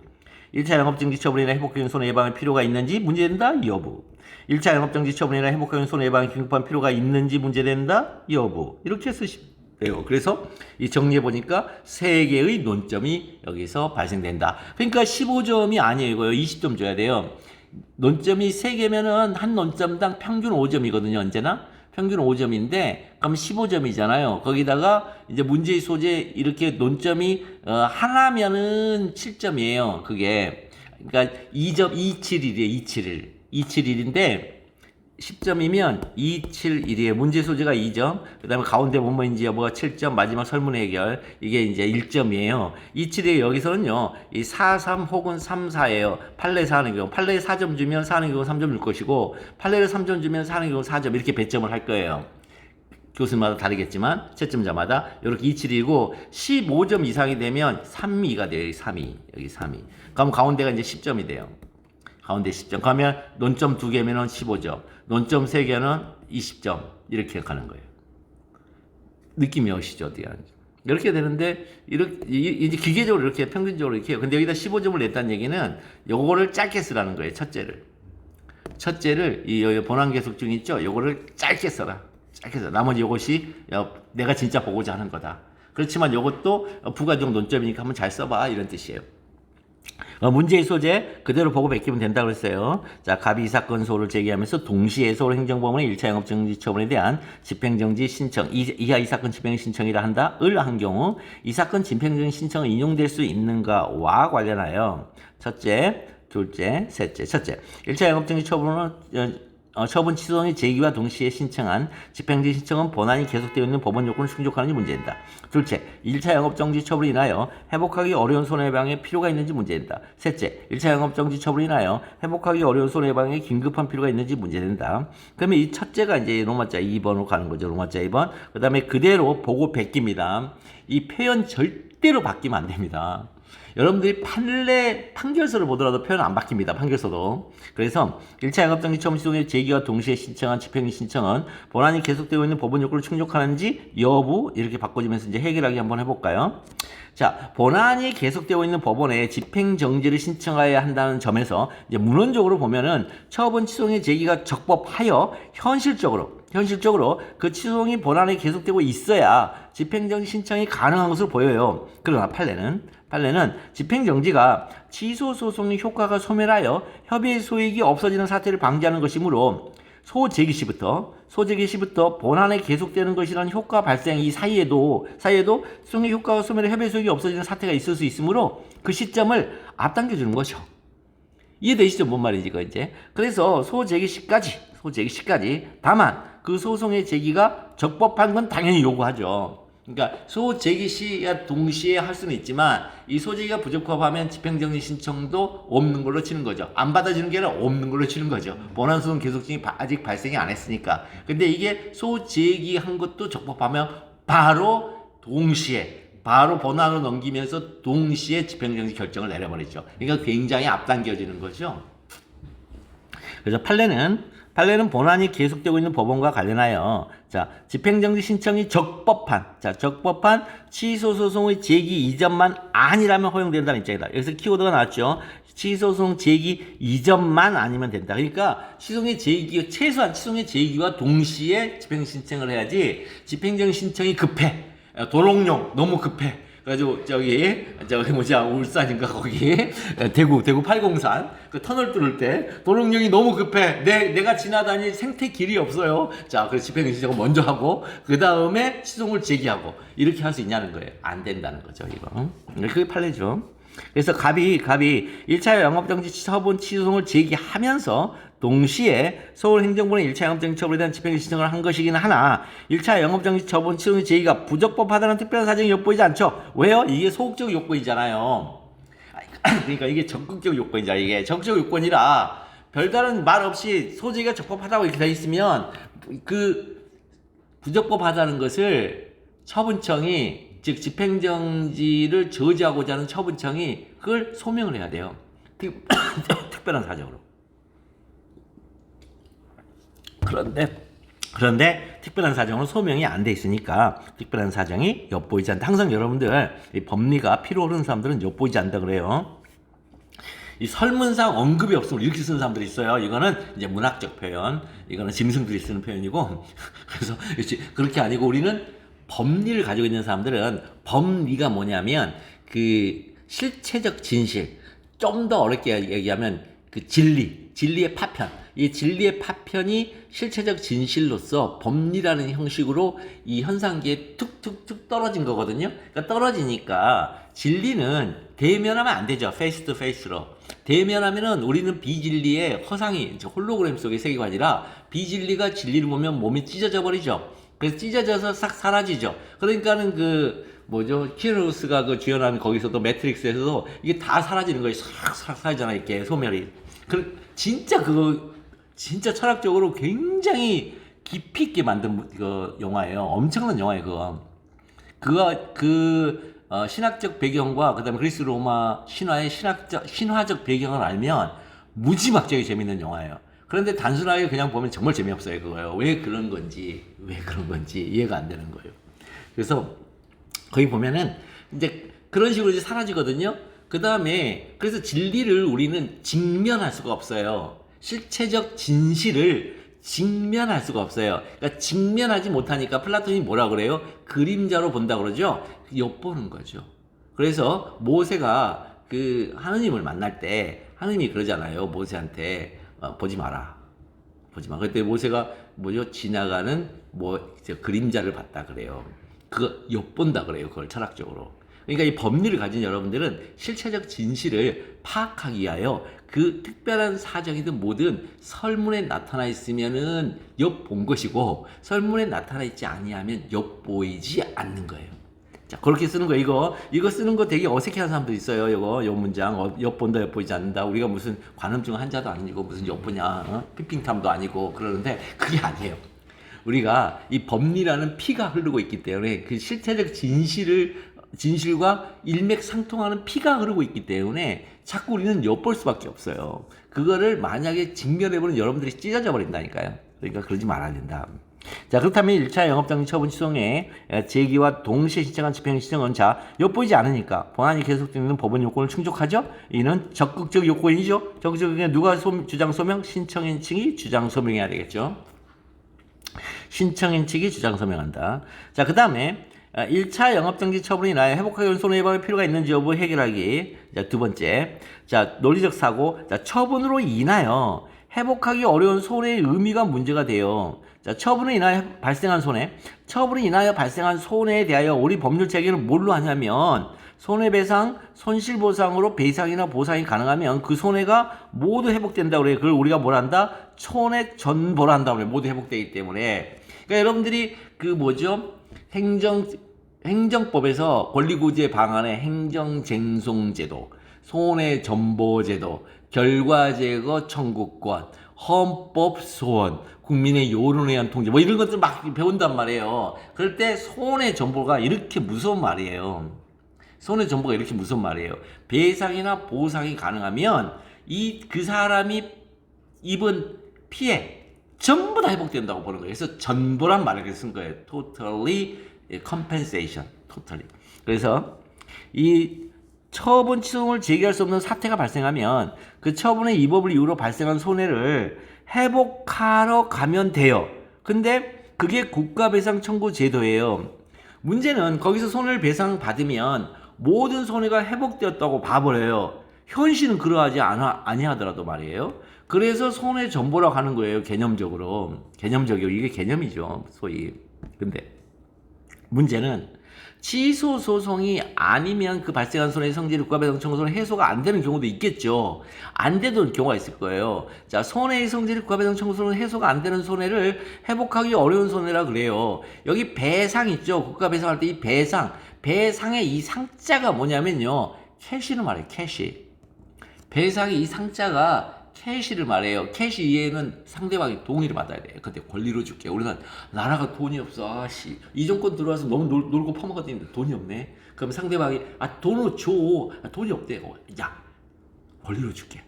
1차 영업정지 처분이나 회복적인 손해예방의 필요가 있는지 문제된다, 이 여부. 1차 영업정지 처분이나 회복하는 손해배상 긴급한 필요가 있는지 문제된다? 여부. 이렇게 쓰시면 돼요. 그래서 이 정리해 보니까 3개의 논점이 여기서 발생된다. 그러니까 15점이 아니에요. 이거 20점 줘야 돼요. 논점이 3개면은 한 논점당 평균 5점이거든요. 언제나. 평균 5점인데 그럼 15점이잖아요. 거기다가 이제 문제의 소재 이렇게 논점이 하나면은 7점이에요. 그게. 그러니까 2점 271이에요. 271인데 10점이면 271이에요. 문제 소재가 2점, 그 다음에 가운데 뭐뭐인지 여부가 7점, 마지막 설문 해결, 이게 이제 1점이에요. 271에 여기서는요, 이 4, 3 혹은 3, 4예요. 판례 4하는 경우, 판례에 4점 주면 4하는 경우 3점 줄 것이고, 판례를 3점 주면 4하는 경우 4점, 이렇게 배점을 할 거예요. 교수마다 다르겠지만, 채점자마다, 이렇게 271이고, 15점 이상이 되면 3위가 돼요. 3위. 여기 3위. 그럼 가운데가 이제 10점이 돼요. 가운데 10점. 그러면 논점 2개면 15점. 논점 3개는 20점. 이렇게 가는 거예요. 느낌이 오시죠? 어떻게 하는지. 이렇게 되는데, 이렇게, 이제 기계적으로 이렇게 평균적으로 이렇게 해요. 근데 여기다 15점을 냈다는 얘기는 요거를 짧게 쓰라는 거예요. 첫째를, 이 본안 계속증 있죠? 요거를 짧게 써라. 짧게 써. 나머지 요것이 내가 진짜 보고자 하는 거다. 그렇지만 요것도 부가적 논점이니까 한번 잘 써봐. 이런 뜻이에요. 문제의 소재 그대로 보고 베끼면 된다고 그랬어요. 자, 갑이 이 사건 소를 제기하면서 동시에 서울행정법원의 1차 영업정지 처분에 대한 집행정지 신청, 이하 이 사건 집행 신청이라 한다를 한 경우 이 사건 집행정지 신청은 인용될 수 있는가와 관련하여 첫째, 둘째, 셋째. 첫째, 1차 영업정지 처분은 처분 취소의 제기와 동시에 신청한 집행정지 신청은 본안이 계속되어 있는 법원 요건을 충족하는지 문제된다. 둘째, 1차 영업정지 처분을 인하여 회복하기 어려운 손해배상의 필요가 있는지 문제된다. 셋째, 1차 영업정지 처분을 인하여 회복하기 어려운 손해배상의 긴급한 필요가 있는지 문제된다. 그러면 이 첫째가 이제 로마자 2번으로 가는 거죠. 로마자 2번. 그 다음에 그대로 보고 베낍니다. 이 표현 절대로 바뀌면 안 됩니다. 여러분들이 판결서를 보더라도 표현 안 바뀝니다. 판결서도. 그래서 1차 영업정지 처분 시동의 제기와 동시에 신청한 집행정지 신청은 본안이 계속되고 있는 법원 요건을 충족하는지 여부 이렇게 바꿔주면서 이제 해결하기 한번 해볼까요? 자, 본안이 계속되고 있는 법원에 집행정지를 신청해야 한다는 점에서 이제 문헌적으로 보면은 처분 취소의 제기가 적법하여 현실적으로 그 취소이 본안에 계속되고 있어야 집행정지 신청이 가능한 것으로 보여요. 그러나 판례는 집행정지가 취소 소송의 효과가 소멸하여 협의의 소익이 없어지는 사태를 방지하는 것이므로 소제기 시부터 본안에 계속되는 것이라는 효과 발생 이 사이에도 소송의 효과가 소멸해 협의의 소익이 없어지는 사태가 있을 수 있으므로 그 시점을 앞당겨주는 거죠. 이해되시죠? 뭔 말인지 이제. 그래서 소제기 시까지 다만 그 소송의 제기가 적법한 건 당연히 요구하죠. 그러니까 소제기 시와 동시에 할 수는 있지만 이 소제기가 부적합하면 집행정지 신청도 없는 걸로 치는 거죠. 안 받아주는 게 아니라 없는 걸로 치는 거죠. 본안소송 계속증이 아직 발생이 안 했으니까. 근데 이게 소제기한 것도 적법하면 바로 본안으로 넘기면서 동시에 집행정지 결정을 내려버리죠. 그러니까 굉장히 앞당겨지는 거죠. 그래서 판례는 본안이 계속되고 있는 법원과 관련하여 집행정지 신청이 적법한 취소소송의 제기 이전만 아니라면 허용된다는 입장이다. 여기서 키워드가 나왔죠. 취소소송 제기 이전만 아니면 된다. 그러니까 최소한 취소송의 제기와 동시에 집행정지 신청을 해야지 집행정지 신청이 급해. 도롱뇽 너무 급해. 그래가지고 저기 울산인가 거기 대구 팔공산 그 터널 뚫을 때 도롱뇽이 너무 급해. 내가 지나다닐 생태 길이 없어요. 자, 그래서 집행정지 신청을 먼저 하고 그 다음에 취소를 제기하고 이렇게 할 수 있냐는 거예요. 안 된다는 거죠, 이거. 그게 판례죠. 그래서 갑이 1차 영업정지 처분 취소송을 제기하면서 동시에 서울행정부는 1차 영업정지 처분에 대한 집행정지 신청을 한 것이긴 하나 1차 영업정지 처분 취소송의 제기가 부적법하다는 특별한 사정이 엿보이지 않죠. 왜요? 이게 소극적 요건이잖아요. 그러니까 이게 적극적 요건이잖아. 이게 적극적 요건이라 별다른 말 없이 소재가 적법하다고 이렇게 돼 있으면 그 부적법하다는 것을 처분청이 즉 집행정지를 저지하고자 하는 처분청이 그걸 소명을 해야 돼요. 특별한 사정으로. 그런데 특별한 사정으로 소명이 안 돼 있으니까 특별한 사정이 엿보이지 않다. 항상 여러분들 이 법리가 피로 오르는 사람들은 엿보이지 않는다 그래요. 이 설문상 언급이 없으면 이렇게 쓰는 사람들이 있어요. 이거는 이제 문학적 표현, 이거는 짐승들이 쓰는 표현이고, 그래서 그렇게 아니고 우리는 법리를 가지고 있는 사람들은 법리가 뭐냐면 그 실체적 진실, 좀 더 어렵게 얘기하면 그 진리의 파편. 이 진리의 파편이 실체적 진실로서 법리라는 형식으로 이 현상계에 툭툭툭 떨어진 거거든요. 그러니까 떨어지니까 진리는 대면하면 안 되죠. 페이스 투 페이스로. 대면하면은 우리는 비진리의 허상이 홀로그램 속의 세계가 아니라 비진리가 진리를 보면 몸이 찢어져 버리죠. 그래서 찢어져서 싹 사라지죠. 그러니까는 키누스가 그 주연한 거기서도 매트릭스에서도 이게 다 사라지는 거예요. 싹 사라지잖아, 이렇게 소멸이. 진짜 철학적으로 굉장히 깊이 있게 만든 그 영화예요. 엄청난 영화예요, 그거. 신학적 배경과 그다음에 그리스 로마 신화의 신화적 배경을 알면 무지막지하게 재밌는 영화예요. 그런데 단순하게 그냥 보면 정말 재미없어요, 그거요. 왜 그런 건지 이해가 안 되는 거예요. 그래서 거기 보면은 이제 그런 식으로 이제 사라지거든요. 그 다음에 그래서 진리를 우리는 직면할 수가 없어요. 실체적 진실을 직면할 수가 없어요. 그러니까 직면하지 못하니까 플라톤이 뭐라 그래요? 그림자로 본다 그러죠. 엿보는 거죠. 그래서 모세가 그 하느님을 만날 때 하느님이 그러잖아요. 모세한테 보지 마라. 그때 모세가 지나가는 그림자를 봤다 그래요. 그거 엿본다 그래요. 그걸 철학적으로. 그러니까 이 법리를 가진 여러분들은 실체적 진실을 파악하기 위하여 그 특별한 사정이든 뭐든 설문에 나타나 있으면은 엿본 것이고 설문에 나타나 있지 아니하면 엿보이지 않는 거예요. 자, 그렇게 쓰는 거예요. 이거 쓰는 거 되게 어색해하는 사람들 있어요. 요 문장 엿본다 엿보이지 않는다. 우리가 무슨 관음증 환자도 아니고 무슨 엿보냐, 피핑탐도 아니고 그러는데 그게 아니에요. 우리가 이 법리라는 피가 흐르고 있기 때문에 그 실체적 진실과 일맥상통하는 피가 흐르고 있기 때문에 자꾸 우리는 엿볼 수밖에 없어요. 그거를 만약에 직면해보면 여러분들이 찢어져 버린다니까요. 그러니까 그러지 말아야 된다. 자, 그렇다면 1차 영업정지 처분 취소의 제기와 동시에 신청한 집행 신청은 엿보이지 않으니까 본안이 계속되는 법원 요건을 충족하죠. 이는 적극적 요건이죠. 적극적 요건에 누가 주장 소명? 신청인 측이 주장 소명해야 되겠죠. 신청인 측이 주장 소명한다. 자, 그 다음에 1차 영업정지 처분이 인하여 회복하기 어려운 손해배상의 필요가 있는지 여부 해결하기. 자, 두 번째. 자, 논리적 사고. 자, 처분으로 인하여 회복하기 어려운 손해의 의미가 문제가 돼요. 자, 처분으로 인하여 발생한 손해에 대하여 우리 법률 체계는 뭘로 하냐면 손해배상, 손실보상으로 배상이나 보상이 가능하면 그 손해가 모두 회복된다고 그래요. 그걸 우리가 뭘 한다? 손해 전보를 한다고 그래요. 모두 회복되기 때문에. 그러니까 여러분들이 행정법에서 권리구제 방안에 행정쟁송제도, 손해전보제도, 결과제거 청구권, 헌법소원, 국민의 여론에 의한 통제 이런 것들 막 배운단 말이에요. 그럴 때 손해전보가 이렇게 무서운 말이에요. 배상이나 보상이 가능하면 그 사람이 입은 피해 전부 다 회복된다고 보는 거예요. 그래서 전보란 말을 쓴 거예요. Totally compensation. 그래서 이 처분 취소를 제기할 수 없는 사태가 발생하면 그 처분의 위법을 이유로 발생한 손해를 회복하러 가면 돼요. 근데 그게 국가배상 청구 제도예요. 문제는 거기서 손해를 배상받으면 모든 손해가 회복되었다고 봐버려요. 현실은 그러하지 아니하더라도 말이에요. 그래서 손해 전보라고 하는 거예요. 개념적으로 이게 개념이죠, 소위. 근데 문제는 취소 소송이 아니면 그 발생한 손해의 성질이 국가배상 청구소는 해소가 안 되는 경우도 있겠죠. 안 되는 경우가 있을 거예요. 자, 손해의 성질이 국가배상 청구소는 해소가 안 되는 손해를 회복하기 어려운 손해라 그래요. 여기 배상 있죠. 국가배상할 때 이 배상의 이 상자가 뭐냐면요, 캐시를 말해요. 캐시. 배상의 이 상자가 캐시를 말해요. 캐시 이해는 상대방이 동의를 받아야 돼요. 근데 권리로 줄게. 우리는 나라가 돈이 없어. 이정권 들어와서 너무 놀고 퍼먹었는데 돈이 없네. 그럼 상대방이 돈을 줘. 돈이 없대. 야, 권리로 줄게.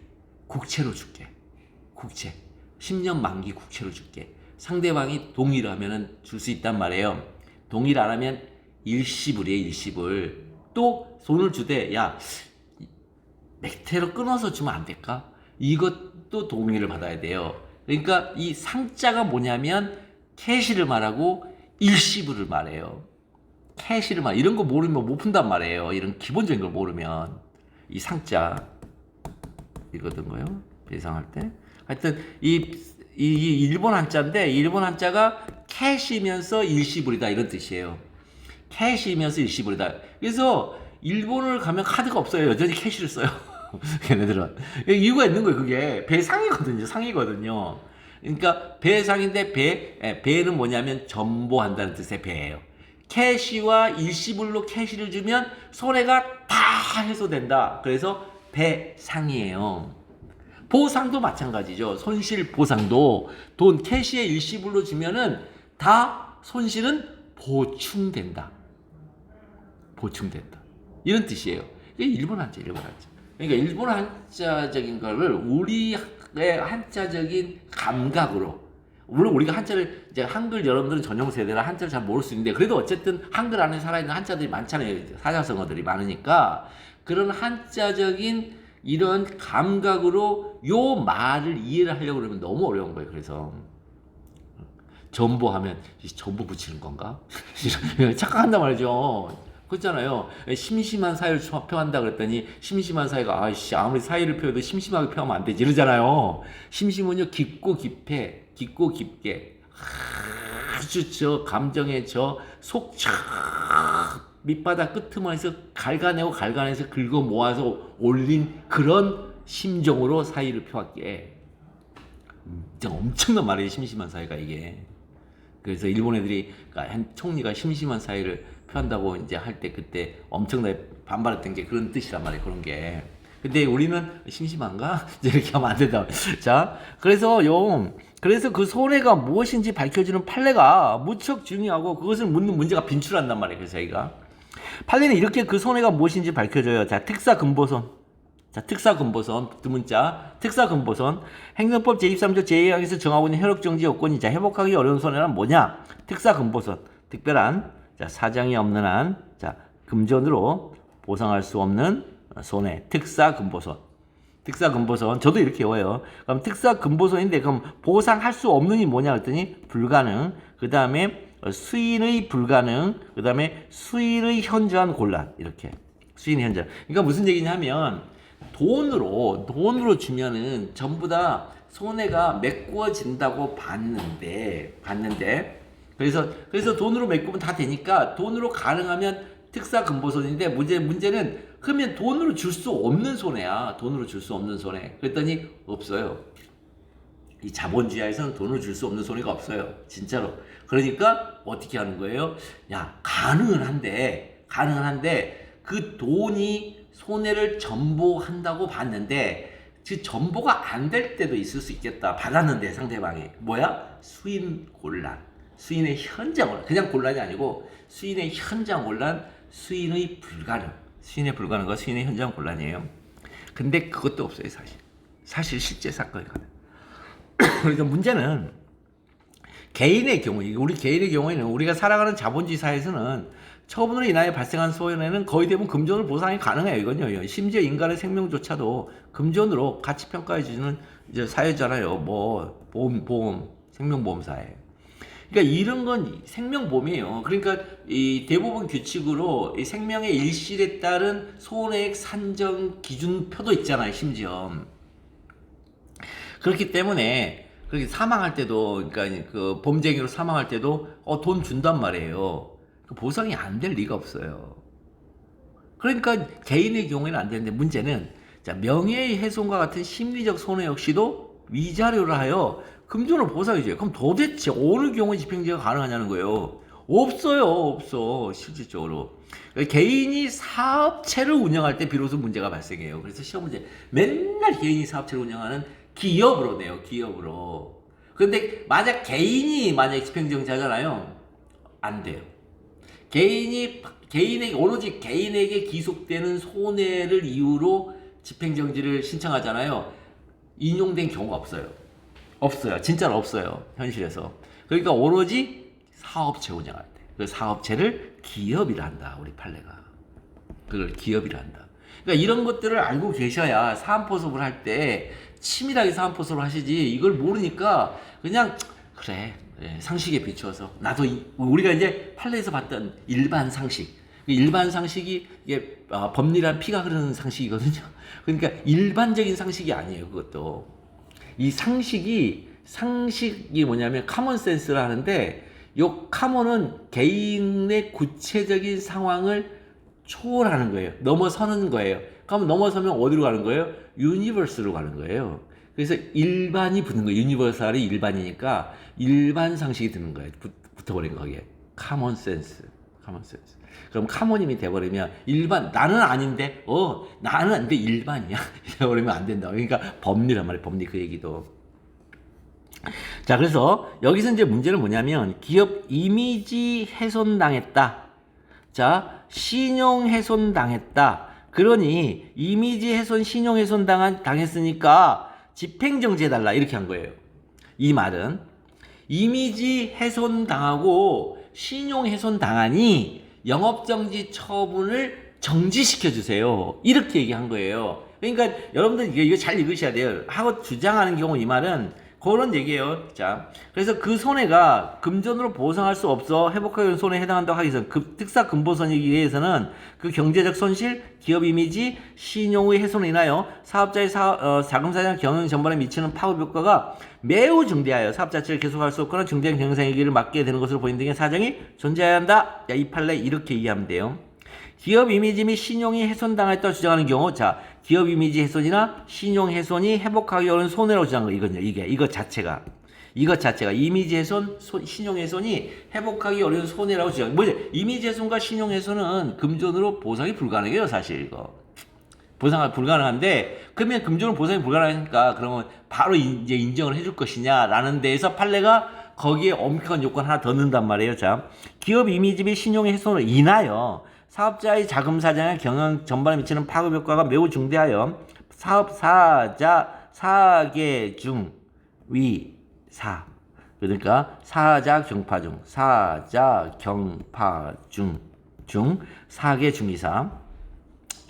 국채로 줄게. 국채. 10년 만기 국채로 줄게. 상대방이 동의를 하면은 줄 수 있단 말이에요. 동의를 안 하면 일시불이에요. 일시불. 또 돈을 주되, 야, 맥테로 끊어서 주면 안 될까? 이것도 동의를 받아야 돼요. 그러니까 이 상자가 뭐냐면 캐시를 말하고 일시불을 말해요. 캐시를 말 이런 거 모르면 못 푼단 말이에요. 이런 기본적인 걸 모르면 이 상자 이거든요. 배상할 때 하여튼 이 일본 한자인데 일본 한자가 캐시면서 일시불이다 이런 뜻이에요. 캐시면서 일시불이다. 그래서 일본을 가면 카드가 없어요. 여전히 캐시를 써요. 걔네들은 이유가 있는 거예요. 그게 배상이거든요. 상이거든요. 그러니까 배상인데 배는 뭐냐면 전보한다는 뜻의 배예요. 캐시와 일시불로 캐시를 주면 손해가 다 해소된다. 그래서 배상이에요. 보상도 마찬가지죠. 손실 보상도 돈 캐시에 일시불로 주면은 다 손실은 보충된다. 보충된다. 이런 뜻이에요. 이게 일본 한자, 일본 한자. 그러니까 일본 한자적인 거를 우리의 한자적인 감각으로 물론 우리가 한자를 이제 한글 여러분들은 전용 세대라 한자를 잘 모를 수 있는데 그래도 어쨌든 한글 안에 살아있는 한자들이 많잖아요. 사자성어들이 많으니까 그런 한자적인 이런 감각으로 요 말을 이해를 하려고 그러면 너무 어려운 거예요. 그래서 전보하면 전보 붙이는 건가? 착각한단 말이죠. 그렇잖아요. 심심한 사이를 표한다 그랬더니 심심한 사이가 아이씨 아무리 사이를 표해도 심심하게 표하면 안 되지 이러잖아요. 심심은요 깊고 깊게 깊고 깊게 아주 저 감정의 저 속 밑바닥 끄트머리에서 갈가내서 긁어 모아서 올린 그런 심정으로 사이를 표할게. 진짜 엄청난 말이에요. 심심한 사이가 이게. 그래서 일본 애들이 한 총리가 심심한 사이를 표한다고 이제 할 때 그때 엄청나게 반발했던 게 그런 뜻이란 말이에요. 그런 게. 근데 우리는 심심한가? 이렇게 하면 안 된다. 자, 그래서 그 손해가 무엇인지 밝혀주는 판례가 무척 중요하고 그것을 묻는 문제가 빈출한단 말이에요. 그래서 저희가 판례는 이렇게 그 손해가 무엇인지 밝혀줘요. 자, 특사근보선. 자, 특사근보선 두 문자. 특사근보선 행정법 제23조 제2항에서 정하고 있는 혈육정지 요건이 자 회복하기 어려운 손해란 뭐냐? 특사근보선 특별한 자 사정이 없는 한 자 금전으로 보상할 수 없는 손해 특사근보선. 특사근보선 저도 이렇게 외워요. 그럼 특사근보선인데 그럼 보상할 수 없는이 뭐냐 그랬더니 불가능. 그 다음에 수인의 불가능. 그 다음에 수인의 현저한 곤란. 이렇게 수인의 현저한. 그러니까 무슨 얘기냐면 돈으로 주면은 전부 다 손해가 메꾸어진다고 봤는데 그래서 돈으로 메꾸면 다 되니까 돈으로 가능하면 특사근보선인데 문제는 그러면 돈으로 줄 수 없는 손해야. 돈으로 줄 수 없는 손해. 그랬더니 없어요. 이 자본주의에서는 돈으로 줄 수 없는 손해가 없어요. 진짜로. 그러니까 어떻게 하는 거예요? 야, 가능은 한데 그 돈이 손해를 전보한다고 봤는데 그 전보가 안 될 때도 있을 수 있겠다. 받았는데 상대방이 뭐야? 수인 곤란. 수인의 현장 곤란. 그냥 곤란이 아니고 수인의 현장 곤란, 수인의 불가능. 수인의 불가능과 수인의 현장 곤란이에요. 근데 그것도 없어요, 사실 실제 사건이거든. 그래서 문제는 개인의 경우, 우리 개인의 경우에는 우리가 살아가는 자본주의 사회에서는 처분으로 인하여 발생한 손해는 거의 대부분 금전으로 보상이 가능해요. 이건요. 심지어 인간의 생명조차도 금전으로 가치 평가해 주는 이제 사회잖아요. 뭐 보험, 생명보험사에. 그러니까 이런 건 생명보험이에요. 그러니까 이 대부분 규칙으로 이 생명의 일실에 따른 손해액 산정 기준표도 있잖아요. 심지어. 그렇기 때문에 그렇게 사망할 때도 그러니까 그 범죄행위로 사망할 때도 돈 준단 말이에요. 보상이 안 될 리가 없어요. 그러니까 개인의 경우에는 안 되는데 문제는 자 명예의 훼손과 같은 심리적 손해 역시도 위자료를 하여 금전으로 보상해줘요. 그럼 도대체 어느 경우에 집행제가 가능하냐는 거예요. 없어 실질적으로. 개인이 사업체를 운영할 때 비로소 문제가 발생해요. 그래서 시험 문제 맨날 개인이 사업체를 운영하는 기업으로 내요. 기업으로. 그런데 개인이 만약 집행정지하잖아요. 안 돼요. 오로지 개인에게 기속되는 손해를 이유로 집행정지를 신청하잖아요. 인용된 경우가 없어요. 진짜로 없어요. 현실에서. 그러니까 오로지 사업체 운영할 때. 그 사업체를 기업이라 한다. 우리 판례가. 그걸 기업이라 한다. 그러니까 이런 것들을 알고 계셔야 사안포섭을 할 때 치밀하게 사안포섭을 하시지, 이걸 모르니까 그냥 그래, 상식에 비추어서 나도 우리가 이제 판례에서 봤던 일반 상식, 일반 상식이 이게 법리란 피가 흐르는 상식이거든요. 그러니까 일반적인 상식이 아니에요. 그것도 이 상식이 뭐냐면 카몬 센스라 하는데, 요 카몬은 개인의 구체적인 상황을 초월하는 거예요. 넘어서는 거예요. 그럼 넘어서면 어디로 가는 거예요? 유니버스로 가는 거예요. 그래서 일반이 붙는 거예요. 유니버설이 일반이니까 일반 상식이 드는 거예요. 붙어버린 거기에. 카몬 센스. 그럼 카모님이 돼버리면 일반, 나는 아닌데, 나는 아닌데 일반이야. 이래버리면 안 된다. 그러니까 법리란 말이에요. 법리 그 얘기도. 자, 그래서 여기서 이제 문제는 뭐냐면 기업 이미지 훼손당했다. 자, 신용 훼손당했다. 그러니 이미지 훼손, 신용 훼손 당했으니까 집행정지 해달라. 이렇게 한 거예요. 이 말은 이미지 훼손 당하고 신용 훼손 당하니 영업정지 처분을 정지시켜 주세요. 이렇게 얘기한 거예요. 그러니까 여러분들 이거 잘 읽으셔야 돼요. 하고 주장하는 경우 이 말은 그런 얘기예요. 자, 그래서 그 손해가 금전으로 보상할 수 없어 회복하기 손해에 해당한다고 하기 위해서는 특사 금보선이기 위해서는 그 경제적 손실, 기업 이미지, 신용의 훼손을 인하여 사업자의 자금사장 경영 전반에 미치는 파급 효과가 매우 중대하여 사업 자체를 계속할 수 없거나 중대한 경영상의기를 맡게 되는 것으로 보이는 등의 사정이 존재해야 한다. 야, 이 판례 이렇게 이해하면 돼요. 기업 이미지 및 신용이 훼손당했다고 주장하는 경우, 자, 기업 이미지 훼손이나 신용 훼손이 회복하기 어려운 손해라고 주장하는 거. 이것 자체가 이미지 훼손, 신용 훼손이 회복하기 어려운 손해라고 주장. 뭐지? 이미지 훼손과 신용 훼손은 금전으로 보상이 불가능해요, 사실 이거. 보상이 불가능한데, 그러면 금전으로 보상이 불가능하니까 그러면 바로 이제 인정을 해줄 것이냐라는 데에서 판례가 거기에 엄격한 요건 하나 더 넣는단 말이에요. 자, 기업 이미지 및 신용 훼손을 인하여 사업자의 자금 사장의 경영 전반에 미치는 파급 효과가 매우 중대하여 사업사자 사계 중 위사, 그러니까 사자 경파 중 사계 중이사.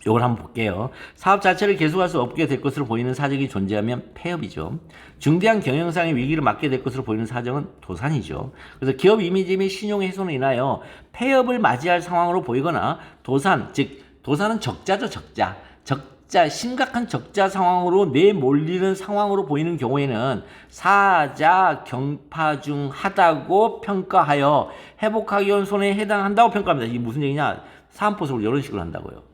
요걸 한번 볼게요. 사업 자체를 계속할 수 없게 될 것으로 보이는 사정이 존재하면 폐업이죠. 중대한 경영상의 위기를 맞게 될 것으로 보이는 사정은 도산이죠. 그래서 기업 이미지 및 신용 훼손을 인하여 폐업을 맞이할 상황으로 보이거나 도산은 적자죠. 심각한 적자 상황으로 내몰리는 상황으로 보이는 경우에는 사자 경파중하다고 평가하여 회복하기 어려운 손해에 해당한다고 평가합니다. 이게 무슨 얘기냐? 사안포섭을 이런 식으로 한다고요.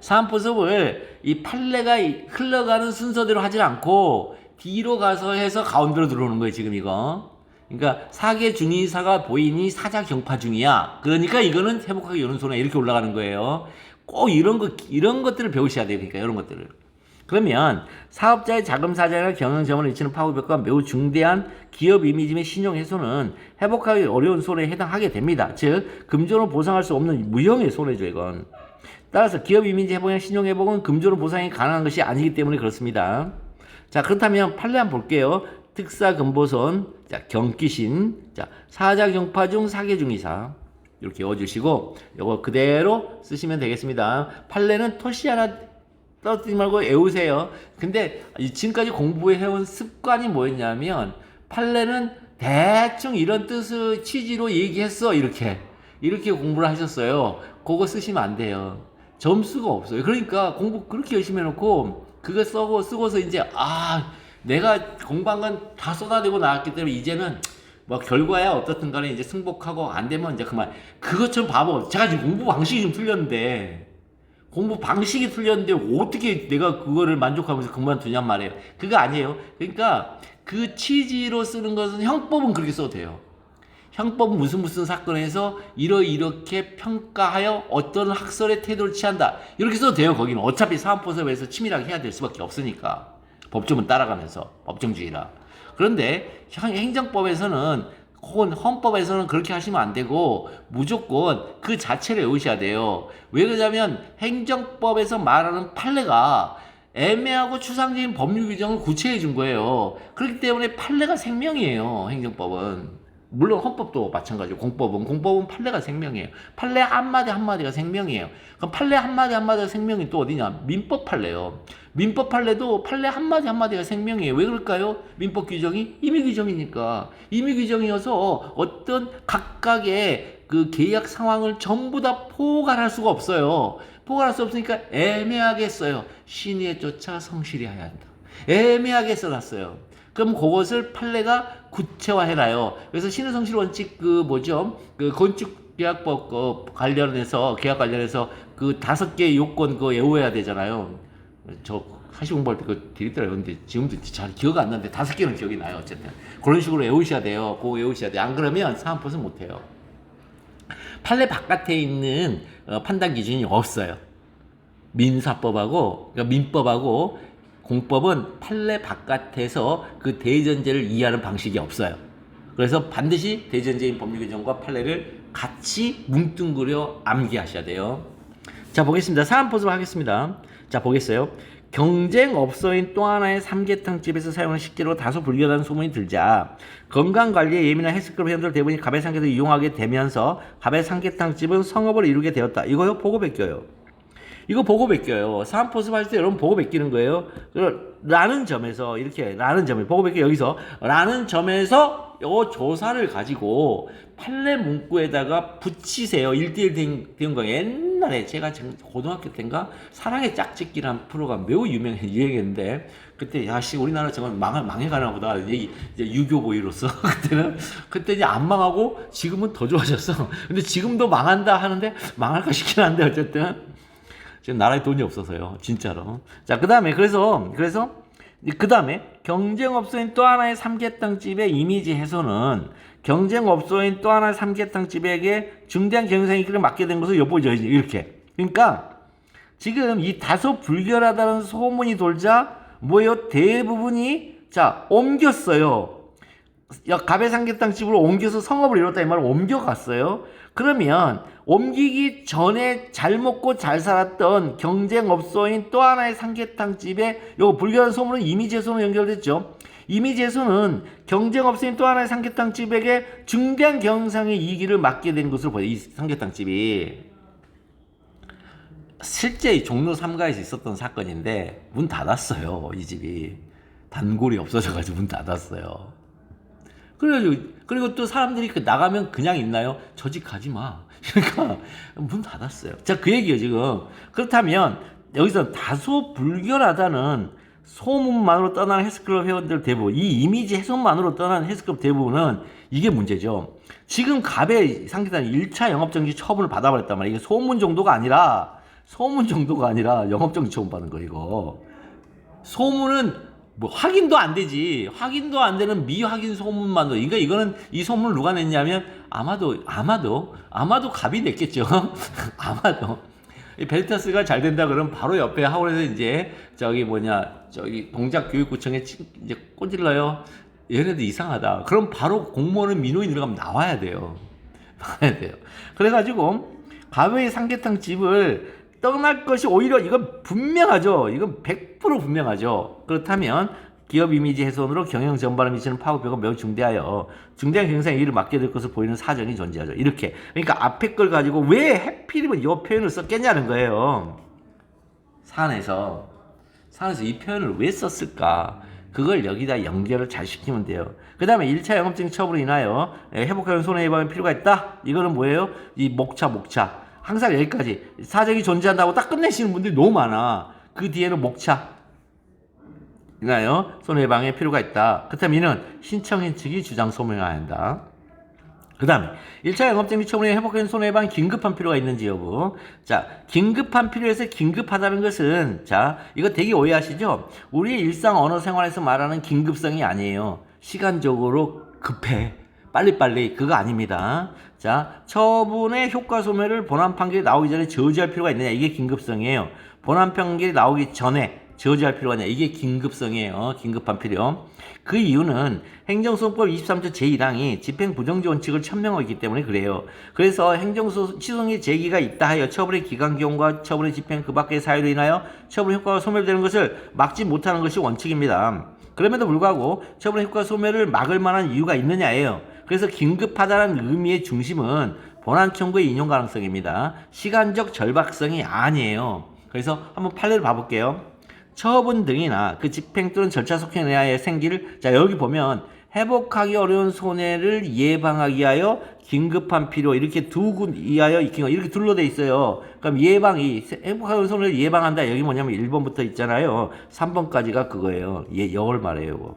사안포섭을 이 판례가 흘러가는 순서대로 하지 않고 뒤로 가서 해서 가운데로 들어오는 거예요, 지금 이거. 그러니까 사계 중이사가 보이니 사자 경파 중이야. 그러니까 이거는 회복하기 어려운 손해 이렇게 올라가는 거예요. 꼭 이런 것들을 배우셔야 돼요. 그러니까 이런 것들을. 그러면 사업자의 자금 사장이나 경영 자원을 미치는 파급 효과가 매우 중대한 기업 이미지 및 신용 훼손은 회복하기 어려운 손해에 해당하게 됩니다. 즉 금전으로 보상할 수 없는 무형의 손해죠, 이건. 따라서 기업 이미지 회복이나 신용 회복은 금전으로 보상이 가능한 것이 아니기 때문에 그렇습니다. 자, 그렇다면 판례 한번 볼게요. 특사 금보선, 자, 경기신, 자, 사자 경파 중 사계 중이사. 이렇게 외워주시고 요거 그대로 쓰시면 되겠습니다. 판례는 토시 하나 떠들지 말고 외우세요. 근데 지금까지 공부해온 습관이 뭐였냐면 판례는 대충 이런 뜻의 취지로 얘기했어, 이렇게 공부를 하셨어요. 그거 쓰시면 안 돼요. 점수가 없어요. 그러니까 공부 그렇게 열심히 해놓고 그거 쓰고서 이제 내가 공부한 건 다 쏟아내고 나왔기 때문에 이제는 뭐 결과야 어떻든 간에 이제 승복하고 안 되면 이제 그만. 그것처럼 바보. 제가 지금 공부 방식이 좀 틀렸는데 어떻게 내가 그거를 만족하면서 그만두냔 말이에요. 그거 아니에요. 그러니까 그 취지로 쓰는 것은 형법은 그렇게 써도 돼요. 형법은 무슨 사건에서 이렇게 평가하여 어떤 학설의 태도를 취한다. 이렇게 써도 돼요. 거기는 어차피 사안포섭에서 치밀하게 해야 될 수밖에 없으니까. 법조문 따라가면서 법정주의라. 그런데 행정법에서는 혹은 헌법에서는 그렇게 하시면 안 되고 무조건 그 자체를 외우셔야 돼요. 왜 그러냐면 행정법에서 말하는 판례가 애매하고 추상적인 법률 규정을 구체해 준 거예요. 그렇기 때문에 판례가 생명이에요. 행정법은. 물론 헌법도 마찬가지고 공법은 판례가 생명이에요. 판례 한마디 한마디가 생명이에요. 그럼 판례 한마디 한마디가 생명이 또 어디냐? 민법 판례요. 민법 판례도 판례 한마디 한마디가 생명이에요. 왜 그럴까요? 민법 규정이 임의 규정이니까. 임의 규정이어서 어떤 각각의 그 계약 상황을 전부 다 포괄할 수가 없어요. 포괄할 수 없으니까 애매하게 써요. 신의에 쫓아 성실히해야 한다. 애매하게 써놨어요. 그럼 그것을 판례가 구체화해놔요. 그래서 신의성실 원칙 그 건축계약법 관련해서 계약 관련해서 그 5개 요건 그거 외워야 되잖아요. 저 사시 공부할 때 그거 드리더라고요. 근데 지금도 잘 기억 안 나는데 5개는 기억이 나요. 어쨌든 그런 식으로 외우셔야 돼요. 그거 외우셔야 돼요. 안 그러면 사안포는 못해요. 판례 바깥에 있는 판단 기준이 없어요. 민사법하고 그러니까 민법하고 공법은 판례 바깥에서 그 대전제를 이해하는 방식이 없어요. 그래서 반드시 대전제인 법률 규정과 판례를 같이 뭉뚱그려 암기하셔야 돼요. 자, 보겠습니다. 사안포습 하겠습니다. 자, 보겠어요. 경쟁업소인 또 하나의 삼계탕집에서 사용하는 식재료로 다소 불교하다는 소문이 들자 건강관리에 예민한 헬스클럽 회원들 대부분이 갑의 삼계탕을 이용하게 되면서 갑의 삼계탕집은 성업을 이루게 되었다. 이거요? 보고 베껴요. 이거 보고 베껴요. 사안포습 할 때 여러분 보고 베끼는 거예요. 라는 점에서 이렇게 라는 점에 보고 베껴 여기서 라는 점에서 요 조사를 가지고 판례 문구에다가 붙이세요. 1대1 대응 거 옛날에 제가 고등학교 때인가 사랑의 짝짓기라는 프로가 매우 유행했는데 그때 야씨 우리나라 정말 망해가나 보다 이제 유교보이로서 그때 이제 안 망하고 지금은 더 좋아졌어. 근데 지금도 망한다 하는데 망할까 싶긴 한데 어쨌든 지금 나라에 돈이 없어서요. 진짜로. 자, 그 다음에 그 다음에 경쟁업소인 또 하나의 삼계탕집의 이미지 훼손은 경쟁업소인 또 하나의 삼계탕집에게 중대한 경영상의 길을 맡게 된 것을 엿보이죠. 이렇게. 그러니까 지금 이 다소 불결하다는 소문이 돌자 뭐예요? 대부분이 자 옮겼어요. 갑의 삼계탕집으로 옮겨서 성업을 이뤘다 이 말을 옮겨갔어요. 그러면 옮기기 전에 잘 먹고 잘 살았던 경쟁업소인 또 하나의 삼계탕집에 요 불결한 소문은 이미지훼손으로 연결됐죠. 이미지훼손은 경쟁업소인 또 하나의 삼계탕집에게 중대한 경영상의 이익을 맡게 된 것으로 보여요. 이 삼계탕집이 실제 종로 3가에서 있었던 사건인데 문 닫았어요. 이 집이 단골이 없어져가지고 문 닫았어요. 그리고 또 사람들이 나가면 그냥 있나요? 저 집 가지 마. 그러니까 문 닫았어요. 자, 그 얘기예요, 지금. 그렇다면 여기서 다소 불결하다는 소문만으로 떠나는 헬스클럽 회원들 대부분, 이 이미지 훼손만으로 떠나는 헬스클럽 대부분은 이게 문제죠. 지금 갑의 상계단이 1차 영업정지 처분을 받아버렸단 말이에요. 이게 소문 정도가 아니라 영업정지 처분 받은 거 이거. 소문은 뭐 확인도 안 되지. 확인도 안 되는 미확인 소문만도. 그러니까 이거는 이 소문을 누가 냈냐면 아마도 갑이 냈겠죠. 아마도. 벨타스가 잘 된다 그러면 바로 옆에 하원에서 이제 저기 동작교육구청에 이제 꽂질러요. 얘네들 이상하다. 그럼 바로 공무원은 민원이 들어가면 나와야 돼요. 그래가지고 갑의 삼계탕 집을 떠날 것이 오히려 이건 분명하죠. 이건 100% 분명하죠. 그렇다면 기업 이미지 훼손으로 경영 전반에 미치는 파급력은 매우 중대하여 중대한 경영상 이익을 맡게 될 것으로 보이는 사정이 존재하죠. 이렇게. 그러니까 앞에 걸 가지고 왜 해필이면 이 표현을 썼겠냐는 거예요. 사안에서 이 표현을 왜 썼을까? 그걸 여기다 연결을 잘 시키면 돼요. 그 다음에 1차 영업정지 처분으로 인하여 회복하는 손해배상의 필요가 있다? 이거는 뭐예요? 이 목차. 항상 여기까지 사정이 존재한다고 딱 끝내시는 분들이 너무 많아. 그 뒤에는 목차. 인하여 손해배상의 필요가 있다. 그렇다면 이는 신청인 측이 주장 소명해야 한다. 그 다음에 1차 영업정지 처분에 회복하는 손해배상 긴급한 필요가 있는지 여부. 자, 긴급한 필요에서 긴급하다는 것은 자, 이거 되게 오해하시죠? 우리 일상 언어 생활에서 말하는 긴급성이 아니에요. 시간적으로 급해. 빨리 그거 아닙니다. 자, 처분의 효과 소멸을 본안 판결이 나오기 전에 저지할 필요가 있느냐 이게 긴급성이에요. 본안 판결이 나오기 전에 저지할 필요가 있느냐 이게 긴급성이에요. 긴급한 필요. 그 이유는 행정소송법 23조 제1항이 집행 부정지 원칙을 천명하고 있기 때문에 그래요. 그래서 행정소송의 제기가 있다 하여 처분의 기간 기용과 처분의 집행 그 밖의 사유로 인하여 처분 효과가 소멸되는 것을 막지 못하는 것이 원칙입니다. 그럼에도 불구하고 처분의 효과 소멸을 막을 만한 이유가 있느냐예요. 그래서 긴급하다는 의미의 중심은 본안 청구의 인용 가능성입니다. 시간적 절박성이 아니에요. 그래서 한번 판례를 봐볼게요. 처분 등이나 그 집행 또는 절차 속행 내하에 생길, 자 여기 보면 회복하기 어려운 손해를 예방하기 위하여 긴급한 필요 이렇게 두군 이하여 익힌 거 이렇게 둘로 돼 있어요. 그럼 예방이 회복하기 어려운 손해를 예방한다. 여기 뭐냐면 1번부터 있잖아요. 3번까지가 그거예요. 이걸 말해요.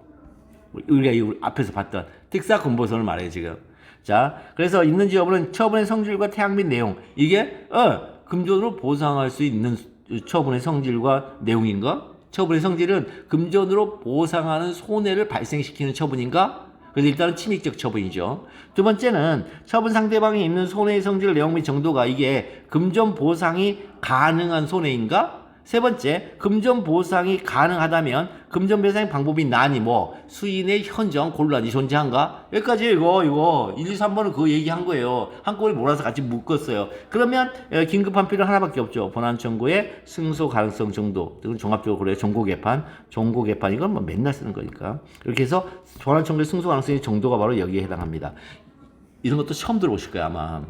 우리가 앞에서 봤던 특사 근보선을 말해요 지금. 자 그래서 있는지 여부는 처분의 성질과 태양 및 내용 이게 금전으로 보상할 수 있는 처분의 성질과 내용인가? 처분의 성질은 금전으로 보상하는 손해를 발생시키는 처분인가? 그래서 일단은 침입적 처분이죠. 두 번째는 처분 상대방이 있는 손해의 성질, 내용 및 정도가 이게 금전 보상이 가능한 손해인가? 세 번째, 금전 보상이 가능하다면 금전 배상의 방법이 나니 뭐 수인의 현저한 곤란이 존재한가? 여기까지 이거 1, 2, 3번은 그거 얘기한 거예요. 한꺼번에 몰아서 같이 묶었어요. 그러면 긴급한 필요 하나밖에 없죠. 본안 청구의 승소 가능성 정도. 이건 종합적으로 그래요. 종고 개판 이건 뭐 맨날 쓰는 거니까. 이렇게 해서 본안 청구의 승소 가능성의 정도가 바로 여기에 해당합니다. 이런 것도 처음 들어보실 거예요 아마.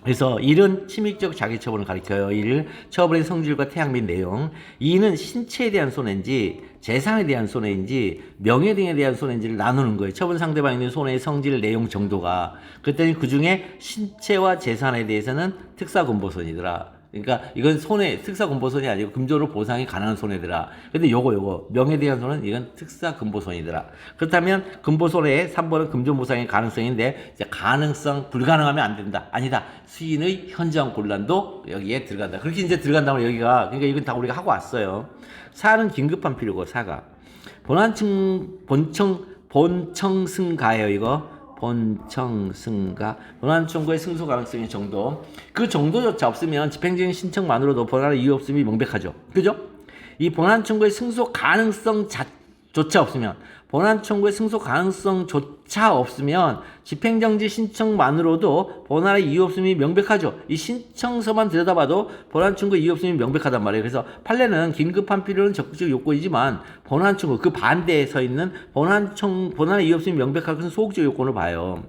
그래서 1은 침입적 자기처분을 가리켜요. 1. 처분의 성질과 태양 및 내용. 2는 신체에 대한 손해인지 재산에 대한 손해인지 명예 등에 대한 손해인지를 나누는 거예요. 처분 상대방에 있는 손해의 성질, 내용 정도가. 그랬더니 그중에 신체와 재산에 대해서는 특사근보선이더라. 그러니까 이건 특사근보선이 아니고 금전으로 보상이 가능한 손해더라. 근데 요거 명예에 대한 손해는 이건 특사근보선이더라. 그렇다면 근보손해의 3번은 금전보상의 가능성인데 이제 가능성 불가능하면 안 된다. 아니다. 수인의 현저한 곤란도 여기에 들어간다. 그렇게 이제 들어간다면 여기가 그러니까 이건 다 우리가 하고 왔어요. 4는 긴급한 필요고 4가 본청 승가예요. 이거 본청 승가 본안 청구의 승소 가능성의 정도 그 정도조차 없으면 집행적인 신청만으로도 본안의 이유 없음이 명백하죠. 그죠? 이 본안 청구의 승소 가능성조차 없으면 본안 청구의 승소 가능성조차 없으면 집행정지 신청만으로도 본안의 이유 없음이 명백하죠. 이 신청서만 들여다봐도 본안 청구의 이유 없음이 명백하단 말이에요. 그래서 판례는 긴급한 필요는 적극적 요건이지만 본안 청구 그 반대에 서 있는 본안의 이유 없음이 명백한 것은 소극적 요건을 봐요.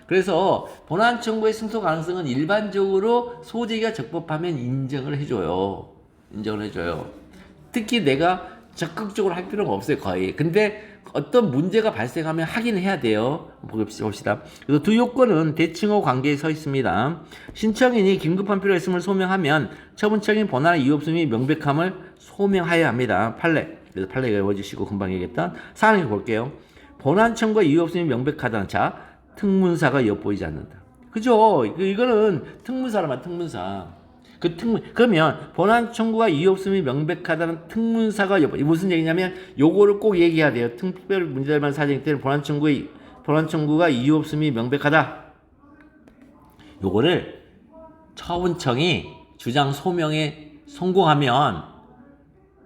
그래서 본안 청구의 승소 가능성은 일반적으로 소재가 적법하면 인정을 해줘요. 특히 내가 적극적으로 할 필요가 없어요 거의. 근데 어떤 문제가 발생하면 하긴 해야 돼요. 봅시다. 그래서 두 요건은 대칭호 관계에 서 있습니다. 신청인이 긴급한 필요가 있음을 소명하면 처분청인 본안의 이유 없음이 명백함을 소명하여야 합니다. 판례. 그래서 판례 외워주시고 금방 얘기했던 사항을 볼게요. 본안 청구가 이유 없음이 명백하다는 자 특문사가 엿보이지 않는다. 그죠? 이거는 특문사. 그러면 본안 청구가 이유 없음이 명백하다는 특문사가 무슨 얘기냐면 요거를 꼭 얘기해야 돼요. 특별 문제del만 사정 때는 본안 청구가 이유 없음이 명백하다. 요거를 처분청이 주장 소명에 성공하면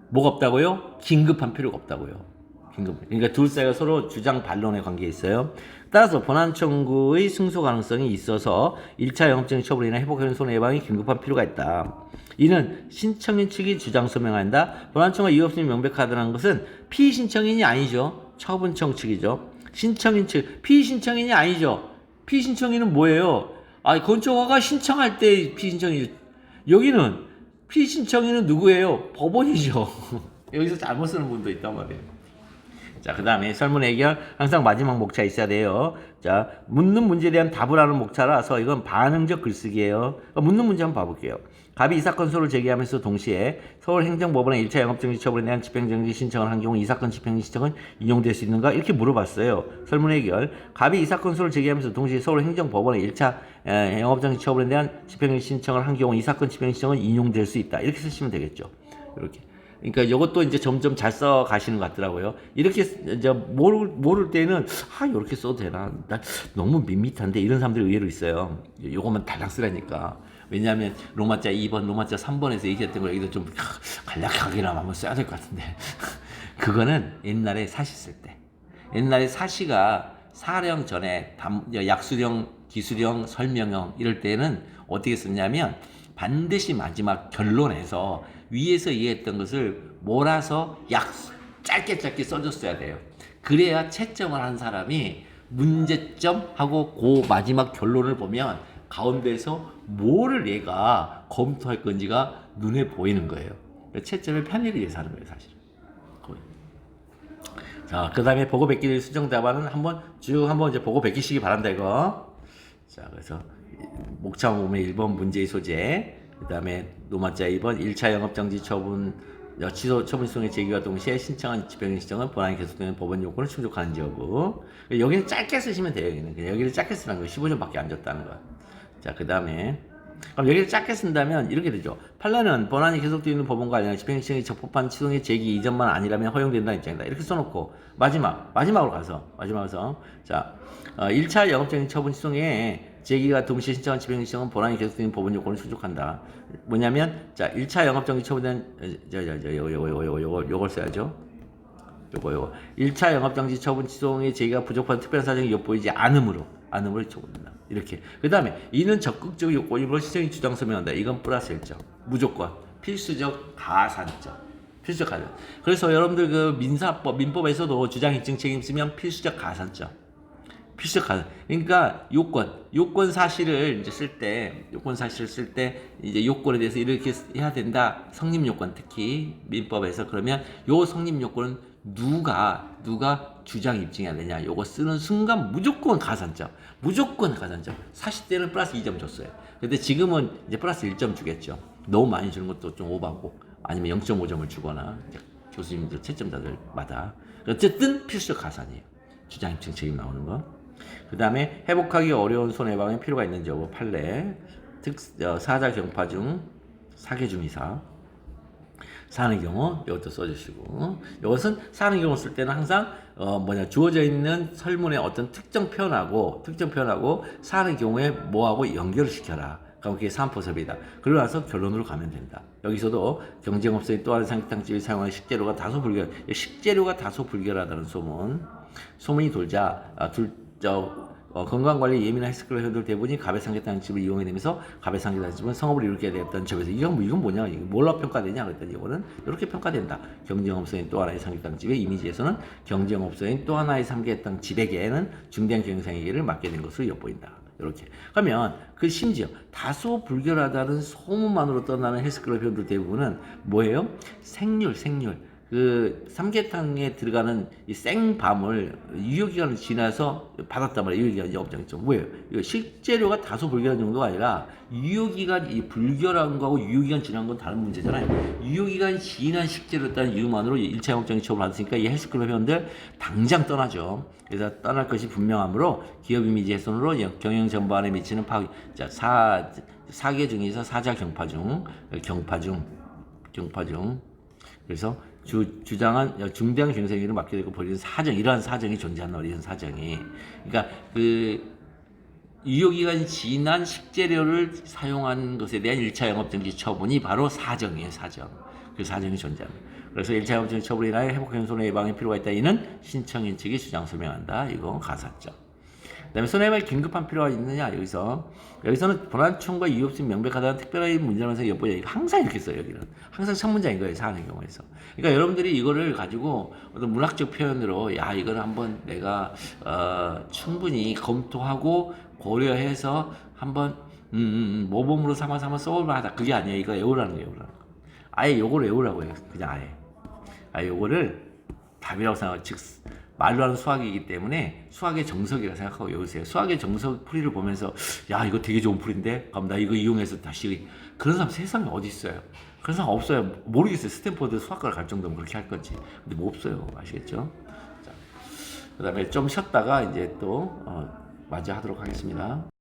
뭐가 없다고요? 긴급한 필요가 없다고요. 그러니까 둘 사이가 서로 주장 반론의 관계에 있어요. 따라서 본안 청구의 승소 가능성이 있어서 1차 영업적인 처분이나 회복하는 손해 예방이 긴급한 필요가 있다. 이는 신청인 측이 주장 소명한다. 본안 청구가 이유 없음이 명백하다는 것은 피신청인이 아니죠. 처분청 측이죠. 신청인 측, 피신청인이 아니죠. 피신청인은 뭐예요? 건축허가 신청할 때 피신청이죠. 여기는 피신청인은 누구예요? 법원이죠. 여기서 잘못 쓰는 분도 있단 말이에요. 자, 그 다음에 설문 해결 항상 마지막 목차 있어야 돼요. 자, 묻는 문제에 대한 답을 하는 목차라서 이건 반응적 글쓰기예요. 묻는 문제 한번 봐볼게요. 갑이 이 사건 소를 제기하면서 동시에 서울행정법원의 1차 영업정지 처분에 대한 집행정지 신청을 한 경우 이 사건 집행정지 신청은 인용될 수 있는가? 이렇게 물어봤어요. 설문 해결. 갑이 이 사건 소를 제기하면서 동시에 서울행정법원의 1차 영업정지 처분에 대한 집행정지 신청을 한 경우 이 사건 집행정지 신청은 인용될 수 있다. 이렇게 쓰시면 되겠죠. 이렇게. 그러니까 이것도 이제 점점 잘 써 가시는 것 같더라고요. 이렇게 이제 모를 때는 이렇게 써도 되나? 나 너무 밋밋한데 이런 사람들이 의외로 있어요. 요것만 달랑 쓰라니까. 왜냐하면 로마자 2번, 로마자 3번에서 얘기했던 거 여기도 좀 간략하게나마 한번 써야 될 것 같은데. 그거는 옛날에 사시 쓸 때. 옛날에 사시가 사령 전에 약수령, 기수령, 설명형 이럴 때는 어떻게 썼냐면 반드시 마지막 결론에서 위에서 이해했던 것을 몰아서 짧게 써줬어야 돼요. 그래야 채점을 한 사람이 문제점하고 그 마지막 결론을 보면 가운데서 뭐를 얘가 검토할 건지가 눈에 보이는 거예요. 채점의 편의를 위해서 하는 거예요, 사실은. 자, 그 다음에 보고 베끼는 수정 답안은 한번 이제 보고 베끼시기 바란다, 이거. 자, 그래서 목차 보면 1번 문제의 소재, 그 다음에 노마자 2번 1차 영업정지 처분 취소 처분 수정의 제기와 동시에 신청한 집행의 시정은 본안이 계속되는 법원 요건을 충족하는지 여부. 여기는 짧게 쓰시면 돼요. 여기를 짧게 쓰는 거예요. 15점밖에 안 줬다는 거. 자, 그 다음에 그럼 여기를 짧게 쓴다면 이렇게 되죠. 판례는 본안이 계속되어 있는 법원과 관련 집행 시정이 적법한 취소의 제기 이전만 아니라면 허용된다는 입장이다. 이렇게 써놓고 마지막으로 가서 자 1차 영업정지 처분 시정에 제기가 동시에 신청한 집행 시정은 본안이 계속되는 법원 요건을 충족한다. 뭐냐면 자 1차 영업정지 처분된 요걸 써야죠. 요거 1차 영업정지 처분 시정의 제기가 부족한 특별한 사정이 엿보이지 않으므로 처분된다. 이렇게. 그 다음에 이는 적극적 요건이므로 시정이 주장 서명한다. 이건 플러스 1점. 무조건 필수적 가산점. 필수적 가산. 그래서 여러분들 그 민법에서도 주장 입증 책임 쓰면 필수적 가산점. 필수적 가산. 그러니까 요건 사실을 이제 쓸 때 이제 요건에 대해서 이렇게 해야 된다. 성립 요건 특히 민법에서 그러면 요 성립 요건은 누가 주장 입증해야 되냐. 요거 쓰는 순간 무조건 가산점. 40대는 플러스 2점 줬어요. 근데 지금은 이제 플러스 1점 주겠죠. 너무 많이 주는 것도 좀 오바고 아니면 0.5점을 주거나 교수님들 채점자들마다. 어쨌든 필수적 가산이에요. 주장 입증 책임 나오는 거. 그 다음에 회복하기 어려운 손해방에 필요가 있는지 여부 판례. 사자 경파 중 사계 중 이사. 사는 경우 이것도 써주시고, 이것은 사는 경우 쓸 때는 항상 주어져 있는 설문의 어떤 특정 표현하고 사는 경우에 뭐하고 연결을 시켜라. 그럼 그게 사안포섭이다. 그러고 나서 결론으로 가면 된다. 여기서도 경쟁업소인 또 다른 삼계탕집이 사용하는 식재료가 다소 불결하다는 소문이 돌자 건강관리에 예민한 헬스클럽 회원들 대부분이 가베 삼계탕집을 이용해 되면서 가베 삼계탕집은 성업을 이루게 되었다는 점에서 이건 뭐냐, 이거 뭘로 평가되냐 그랬더니 이거는 이렇게 평가된다. 경쟁업소인 또 하나의 삼계탕집의 이미지에서는 경쟁업소인 또 하나의 삼계탕집에게는 중대한 경영상해를 맡게 된 것으로 엿보인다. 이렇게. 그러면 그 심지어 다소 불결하다는 소문만으로 떠나는 헬스클럽 회원들 대부분은 뭐예요? 생률. 그 삼계탕에 들어가는 이 생밤을 유효기간을 지나서 받았단 말이에요. 유효기간 업장이죠. 뭐예요? 이거 식재료가 다소 불결한 정도가 아니라 유효기간이 불결한 거하고 유효기간 지난 건 다른 문제잖아요. 유효기간 지난 식재료였다는 이유만으로 1차 영업정지 처분을 받았으니까 이 헬스클럽 회원들 당장 떠나죠. 그래서 떠날 것이 분명하므로 기업 이미지 훼손으로 경영 전반에 미치는 파괴. 자, 사계 중에서 사자 경파 중. 그래서 주장한 중대한 경영상해를 맡게 되고 벌이는 이러한 사정이 존재한다. 이런 사정이. 그러니까 유효기간이 지난 식재료를 사용한 것에 대한 1차 영업정지 처분이 바로 사정이에요. 그 사정이 존재합니다. 그래서 1차 영업정지 처분에 인하여 회복형 손해 예방에 필요가 있다. 이는 신청인 측이 주장 서명한다. 이거 가산점. 그 다음에 손해배상이 긴급한 필요가 있느냐. 여기서는 본안충과 이유 없이 명백하다는 특별한 문제라면서 엿보냐. 항상 이렇게 써요. 여기는 항상 첫 문장인 거예요. 사안의 경우에서. 그러니까 여러분들이 이거를 가지고 어떤 문학적 표현으로 이거는 한번 내가 충분히 검토하고 고려해서 한번 모범으로 삼아 써볼만하다. 그게 아니에요. 이거 외우라는 거예요. 아예 요걸 외우라고 해요. 그냥 아예 요거를 답이라고 생각하고, 즉 말로 하는 수학이기 때문에 수학의 정석이라 생각하고 외우세요. 수학의 정석 풀이를 보면서 이거 되게 좋은 풀인데 그럼 나 이거 이용해서 다시. 그런 사람 세상에 어디 있어요? 그런 사람 없어요. 모르겠어요. 스탠퍼드 수학과를 갈 정도면 그렇게 할 건지. 근데 뭐 없어요. 아시겠죠? 자, 그 다음에 좀 쉬었다가 이제 또 마저 하도록 하겠습니다.